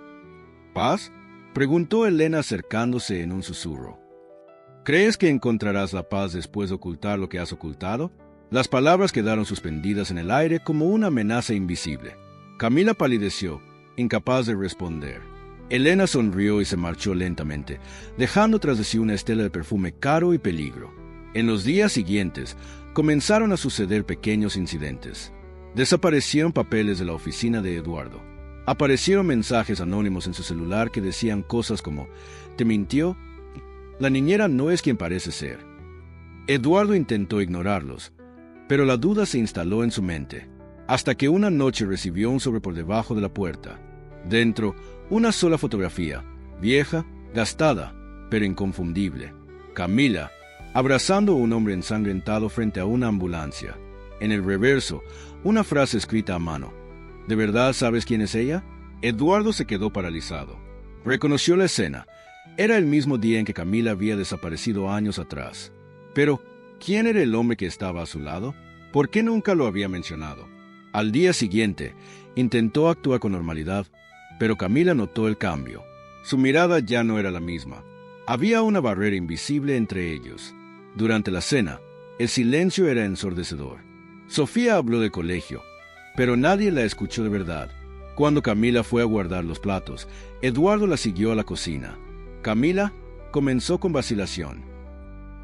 «¿Paz?», preguntó Elena acercándose en un susurro. «¿Crees que encontrarás la paz después de ocultar lo que has ocultado?» Las palabras quedaron suspendidas en el aire como una amenaza invisible. Camila palideció, incapaz de responder. Elena sonrió y se marchó lentamente, dejando tras de sí una estela de perfume caro y peligro. En los días siguientes, comenzaron a suceder pequeños incidentes. Desaparecieron papeles de la oficina de Eduardo. Aparecieron mensajes anónimos en su celular que decían cosas como: «¿Te mintió? La niñera no es quien parece ser». Eduardo intentó ignorarlos, pero la duda se instaló en su mente, hasta que una noche recibió un sobre por debajo de la puerta. Dentro, una sola fotografía, vieja, gastada, pero inconfundible. Camila, abrazando a un hombre ensangrentado frente a una ambulancia. En el reverso, una frase escrita a mano: «¿De verdad sabes quién es ella?». Eduardo se quedó paralizado. Reconoció la escena. Era el mismo día en que Camila había desaparecido años atrás. Pero, ¿quién era el hombre que estaba a su lado? ¿Por qué nunca lo había mencionado? Al día siguiente, intentó actuar con normalidad, pero Camila notó el cambio. Su mirada ya no era la misma. Había una barrera invisible entre ellos. Durante la cena, el silencio era ensordecedor. Sofía habló del colegio, pero nadie la escuchó de verdad. Cuando Camila fue a guardar los platos, Eduardo la siguió a la cocina. Camila comenzó con vacilación.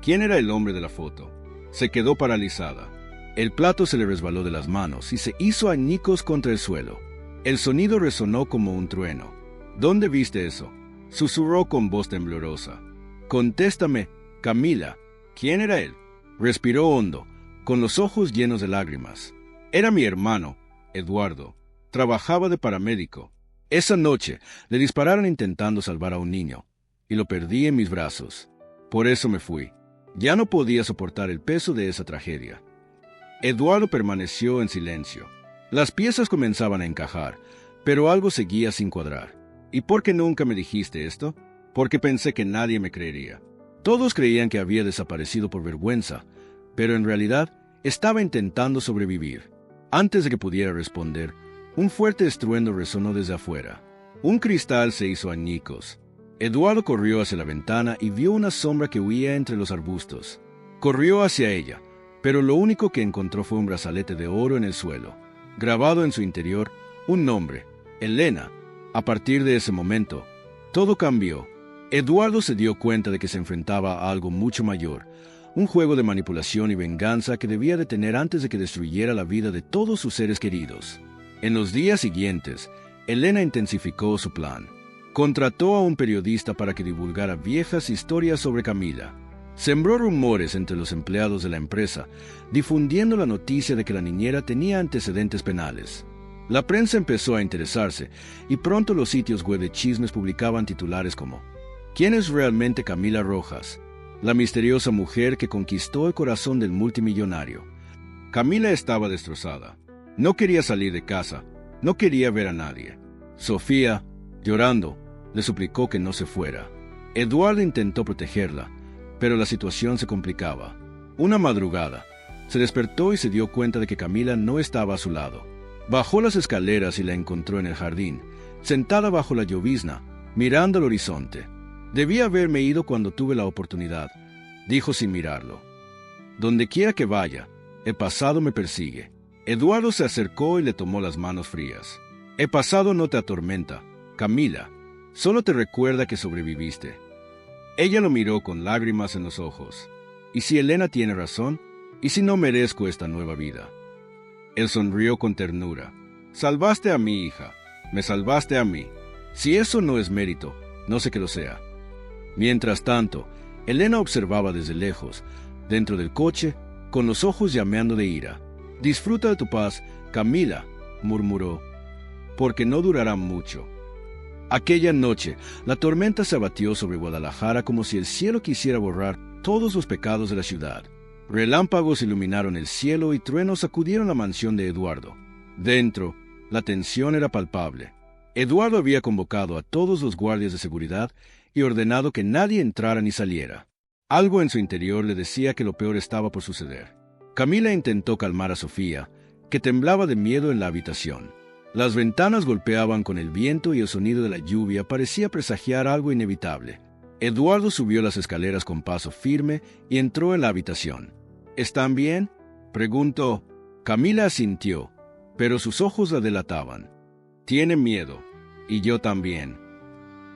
¿Quién era el hombre de la foto? Se quedó paralizada. El plato se le resbaló de las manos y se hizo añicos contra el suelo. El sonido resonó como un trueno. «¿Dónde viste eso?», susurró con voz temblorosa. «Contéstame, Camila, ¿quién era él?». Respiró hondo, con los ojos llenos de lágrimas. «Era mi hermano, Eduardo. Trabajaba de paramédico. Esa noche le dispararon intentando salvar a un niño, y lo perdí en mis brazos. Por eso me fui. Ya no podía soportar el peso de esa tragedia». Eduardo permaneció en silencio. Las piezas comenzaban a encajar, pero algo seguía sin cuadrar. «¿Y por qué nunca me dijiste esto?». «Porque pensé que nadie me creería. Todos creían que había desaparecido por vergüenza, pero en realidad estaba intentando sobrevivir. Antes de que pudiera responder, un fuerte estruendo resonó desde afuera. Un cristal se hizo añicos. Eduardo corrió hacia la ventana y vio una sombra que huía entre los arbustos. Corrió hacia ella, pero lo único que encontró fue un brazalete de oro en el suelo. Grabado en su interior, un nombre, Elena. A partir de ese momento, todo cambió. Eduardo se dio cuenta de que se enfrentaba a algo mucho mayor, un juego de manipulación y venganza que debía detener antes de que destruyera la vida de todos sus seres queridos. En los días siguientes, Elena intensificó su plan. Contrató a un periodista para que divulgara viejas historias sobre Camila. Sembró rumores entre los empleados de la empresa, difundiendo la noticia de que la niñera tenía antecedentes penales. La prensa empezó a interesarse, y pronto los sitios web de chismes publicaban titulares como ¿Quién es realmente Camila Rojas? La misteriosa mujer que conquistó el corazón del multimillonario. Camila estaba destrozada. No quería salir de casa, no quería ver a nadie. Sofía, llorando, le suplicó que no se fuera. Eduardo intentó protegerla, pero la situación se complicaba. Una madrugada, se despertó y se dio cuenta de que Camila no estaba a su lado. Bajó las escaleras y la encontró en el jardín, sentada bajo la llovizna, mirando al horizonte. Debí haberme ido cuando tuve la oportunidad, dijo sin mirarlo. Donde quiera que vaya, el pasado me persigue. Eduardo se acercó y le tomó las manos frías. El pasado no te atormenta, Camila, solo te recuerda que sobreviviste. Ella lo miró con lágrimas en los ojos. ¿Y si Elena tiene razón? ¿Y si no merezco esta nueva vida? Él sonrió con ternura. Salvaste a mi hija, me salvaste a mí. Si eso no es mérito, no sé que lo sea. Mientras tanto, Elena observaba desde lejos, dentro del coche, con los ojos llameando de ira. Disfruta de tu paz, Camila, murmuró, porque no durará mucho. Aquella noche, la tormenta se abatió sobre Guadalajara como si el cielo quisiera borrar todos los pecados de la ciudad. Relámpagos iluminaron el cielo y truenos sacudieron la mansión de Eduardo. Dentro, la tensión era palpable. Eduardo había convocado a todos los guardias de seguridad y ordenado que nadie entrara ni saliera. Algo en su interior le decía que lo peor estaba por suceder. Camila intentó calmar a Sofía, que temblaba de miedo en la habitación. Las ventanas golpeaban con el viento y el sonido de la lluvia parecía presagiar algo inevitable. Eduardo subió las escaleras con paso firme y entró en la habitación. ¿Están bien?, preguntó. Camila asintió, pero sus ojos la delataban. Tiene miedo, y yo también.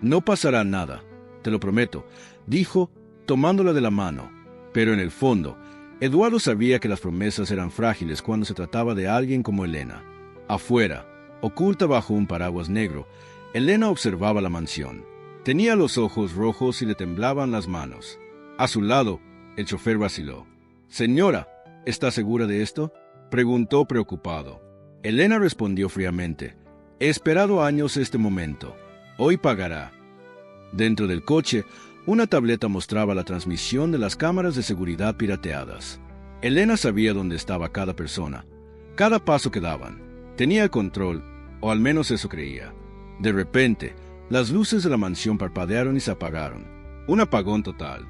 No pasará nada, te lo prometo, dijo, tomándola de la mano. Pero en el fondo, Eduardo sabía que las promesas eran frágiles cuando se trataba de alguien como Elena. Afuera, oculta bajo un paraguas negro, Elena observaba la mansión. Tenía los ojos rojos y le temblaban las manos. A su lado, el chofer vaciló. «Señora, ¿está segura de esto?», preguntó preocupado. Elena respondió fríamente. «He esperado años este momento. Hoy pagará». Dentro del coche, una tableta mostraba la transmisión de las cámaras de seguridad pirateadas. Elena sabía dónde estaba cada persona, cada paso que daban. Tenía el control, o al menos eso creía. De repente, las luces de la mansión parpadearon y se apagaron. Un apagón total.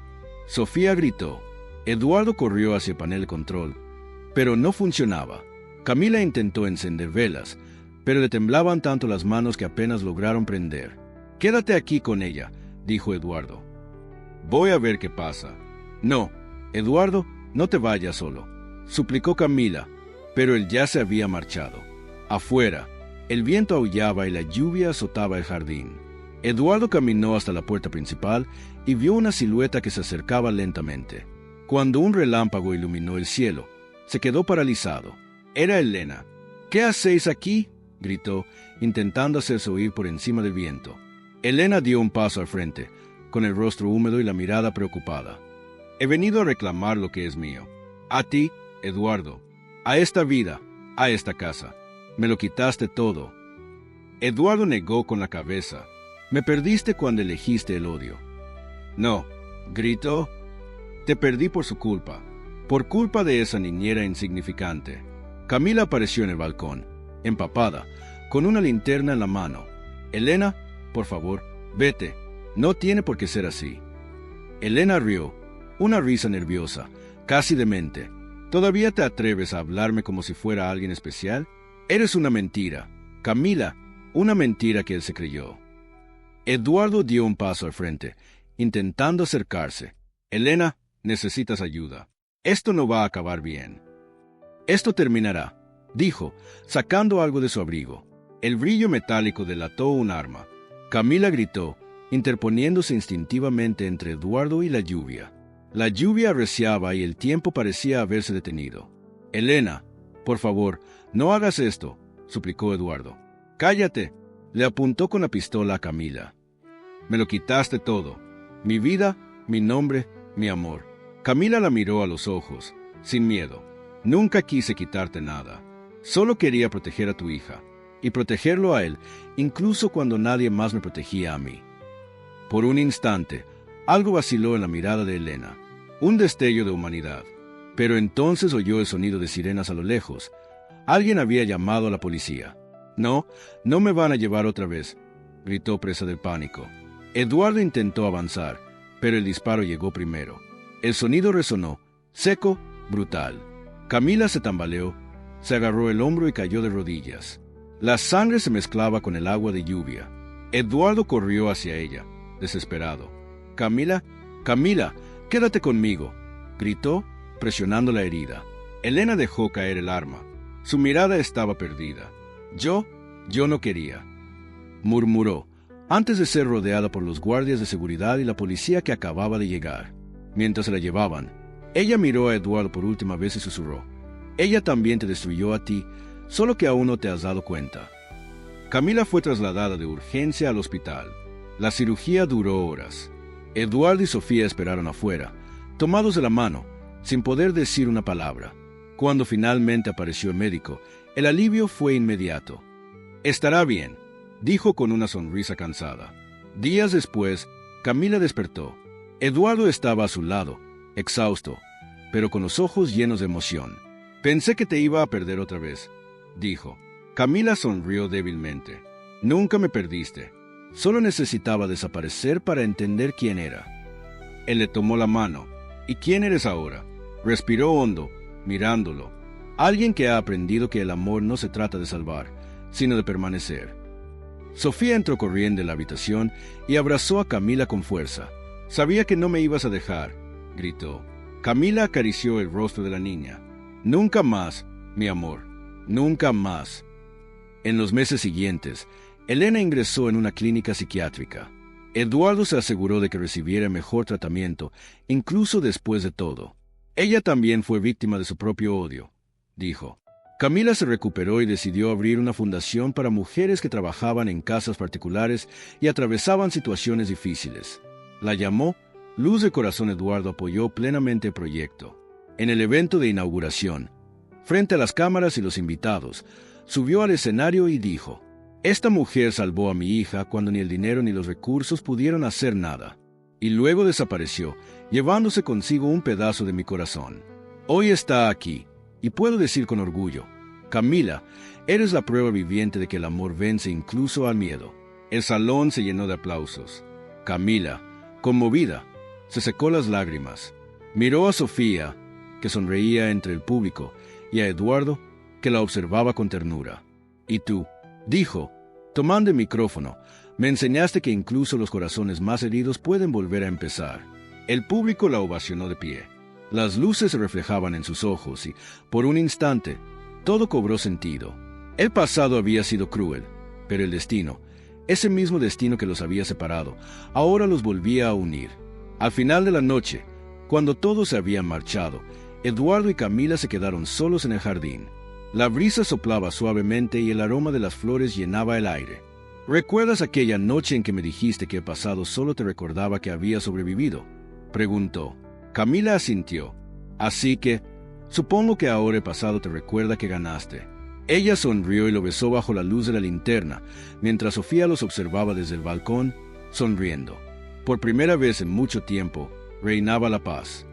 Sofía gritó. Eduardo corrió hacia el panel de control, pero no funcionaba. Camila intentó encender velas, pero le temblaban tanto las manos que apenas lograron prender. «Quédate aquí con ella», dijo Eduardo. «Voy a ver qué pasa». «No, Eduardo, no te vayas solo», suplicó Camila, pero él ya se había marchado. Afuera, el viento aullaba y la lluvia azotaba el jardín. Eduardo caminó hasta la puerta principal y vio una silueta que se acercaba lentamente. Cuando un relámpago iluminó el cielo, se quedó paralizado. Era Elena. «¿Qué hacéis aquí?», gritó, intentando hacerse oír por encima del viento. Elena dio un paso al frente, con el rostro húmedo y la mirada preocupada. «He venido a reclamar lo que es mío. A ti, Eduardo. A esta vida, a esta casa. Me lo quitaste todo». Eduardo negó con la cabeza. «Me perdiste cuando elegiste el odio». «No», gritó. «Te perdí por su culpa, por culpa de esa niñera insignificante». Camila apareció en el balcón, empapada, con una linterna en la mano. «Elena, por favor, vete. No tiene por qué ser así». Elena rió, una risa nerviosa, casi demente. ¿Todavía te atreves a hablarme como si fuera alguien especial? Eres una mentira, Camila, una mentira que él se creyó. Eduardo dio un paso al frente, intentando acercarse. Elena, necesitas ayuda. Esto no va a acabar bien. Esto terminará, dijo, sacando algo de su abrigo. El brillo metálico delató un arma. Camila gritó, interponiéndose instintivamente entre Eduardo y la lluvia. La lluvia arreciaba y el tiempo parecía haberse detenido. Elena, por favor, no hagas esto, suplicó Eduardo. Cállate, le apuntó con la pistola a Camila. Me lo quitaste todo, mi vida, mi nombre, mi amor. Camila la miró a los ojos, sin miedo. Nunca quise quitarte nada. Solo quería proteger a tu hija, y protegerlo a él, incluso cuando nadie más me protegía a mí. Por un instante, algo vaciló en la mirada de Elena, un destello de humanidad. Pero entonces oyó el sonido de sirenas a lo lejos. Alguien había llamado a la policía. No, no me van a llevar otra vez, gritó presa del pánico. Eduardo intentó avanzar, pero el disparo llegó primero. El sonido resonó, seco, brutal. Camila se tambaleó, se agarró el hombro y cayó de rodillas. La sangre se mezclaba con el agua de lluvia. Eduardo corrió hacia ella, desesperado. Camila, Camila, quédate conmigo, gritó, presionando la herida. Elena dejó caer el arma. Su mirada estaba perdida. Yo no quería, murmuró, antes de ser rodeada por los guardias de seguridad y la policía que acababa de llegar. Mientras se la llevaban, ella miró a Eduardo por última vez y susurró. Ella también te destruyó a ti, solo que aún no te has dado cuenta. Camila fue trasladada de urgencia al hospital. La cirugía duró horas. Eduardo y Sofía esperaron afuera, tomados de la mano, sin poder decir una palabra. Cuando finalmente apareció el médico, el alivio fue inmediato. Estará bien, dijo con una sonrisa cansada. Días después, Camila despertó. Eduardo estaba a su lado, exhausto, pero con los ojos llenos de emoción. Pensé que te iba a perder otra vez, dijo. Camila sonrió débilmente. Nunca me perdiste. Solo necesitaba desaparecer para entender quién era. Él le tomó la mano. ¿Y quién eres ahora? Respiró hondo, mirándolo. Alguien que ha aprendido que el amor no se trata de salvar, sino de permanecer. Sofía entró corriendo en la habitación y abrazó a Camila con fuerza. Sabía que no me ibas a dejar, gritó. Camila acarició el rostro de la niña. Nunca más, mi amor, nunca más. En los meses siguientes, Elena ingresó en una clínica psiquiátrica. Eduardo se aseguró de que recibiera mejor tratamiento, incluso después de todo. Ella también fue víctima de su propio odio, dijo. Camila se recuperó y decidió abrir una fundación para mujeres que trabajaban en casas particulares y atravesaban situaciones difíciles. La llamó Luz de Corazón. Eduardo apoyó plenamente el proyecto. En el evento de inauguración, frente a las cámaras y los invitados, subió al escenario y dijo: «Esta mujer salvó a mi hija cuando ni el dinero ni los recursos pudieron hacer nada». Y luego desapareció, llevándose consigo un pedazo de mi corazón. Hoy está aquí, y puedo decir con orgullo: Camila, eres la prueba viviente de que el amor vence incluso al miedo. El salón se llenó de aplausos. Camila, conmovida, se secó las lágrimas. Miró a Sofía, que sonreía entre el público, y a Eduardo, que la observaba con ternura. «Y tú», dijo, tomando el micrófono, «me enseñaste que incluso los corazones más heridos pueden volver a empezar». El público la ovacionó de pie. Las luces se reflejaban en sus ojos y, por un instante, todo cobró sentido. El pasado había sido cruel, pero el destino, ese mismo destino que los había separado, ahora los volvía a unir. Al final de la noche, cuando todos se habían marchado, Eduardo y Camila se quedaron solos en el jardín. La brisa soplaba suavemente y el aroma de las flores llenaba el aire. «¿Recuerdas aquella noche en que me dijiste que el pasado solo te recordaba que había sobrevivido?», preguntó. Camila asintió. «Así que, supongo que ahora el pasado te recuerda que ganaste». Ella sonrió y lo besó bajo la luz de la linterna, mientras Sofía los observaba desde el balcón, sonriendo. Por primera vez en mucho tiempo, reinaba la paz.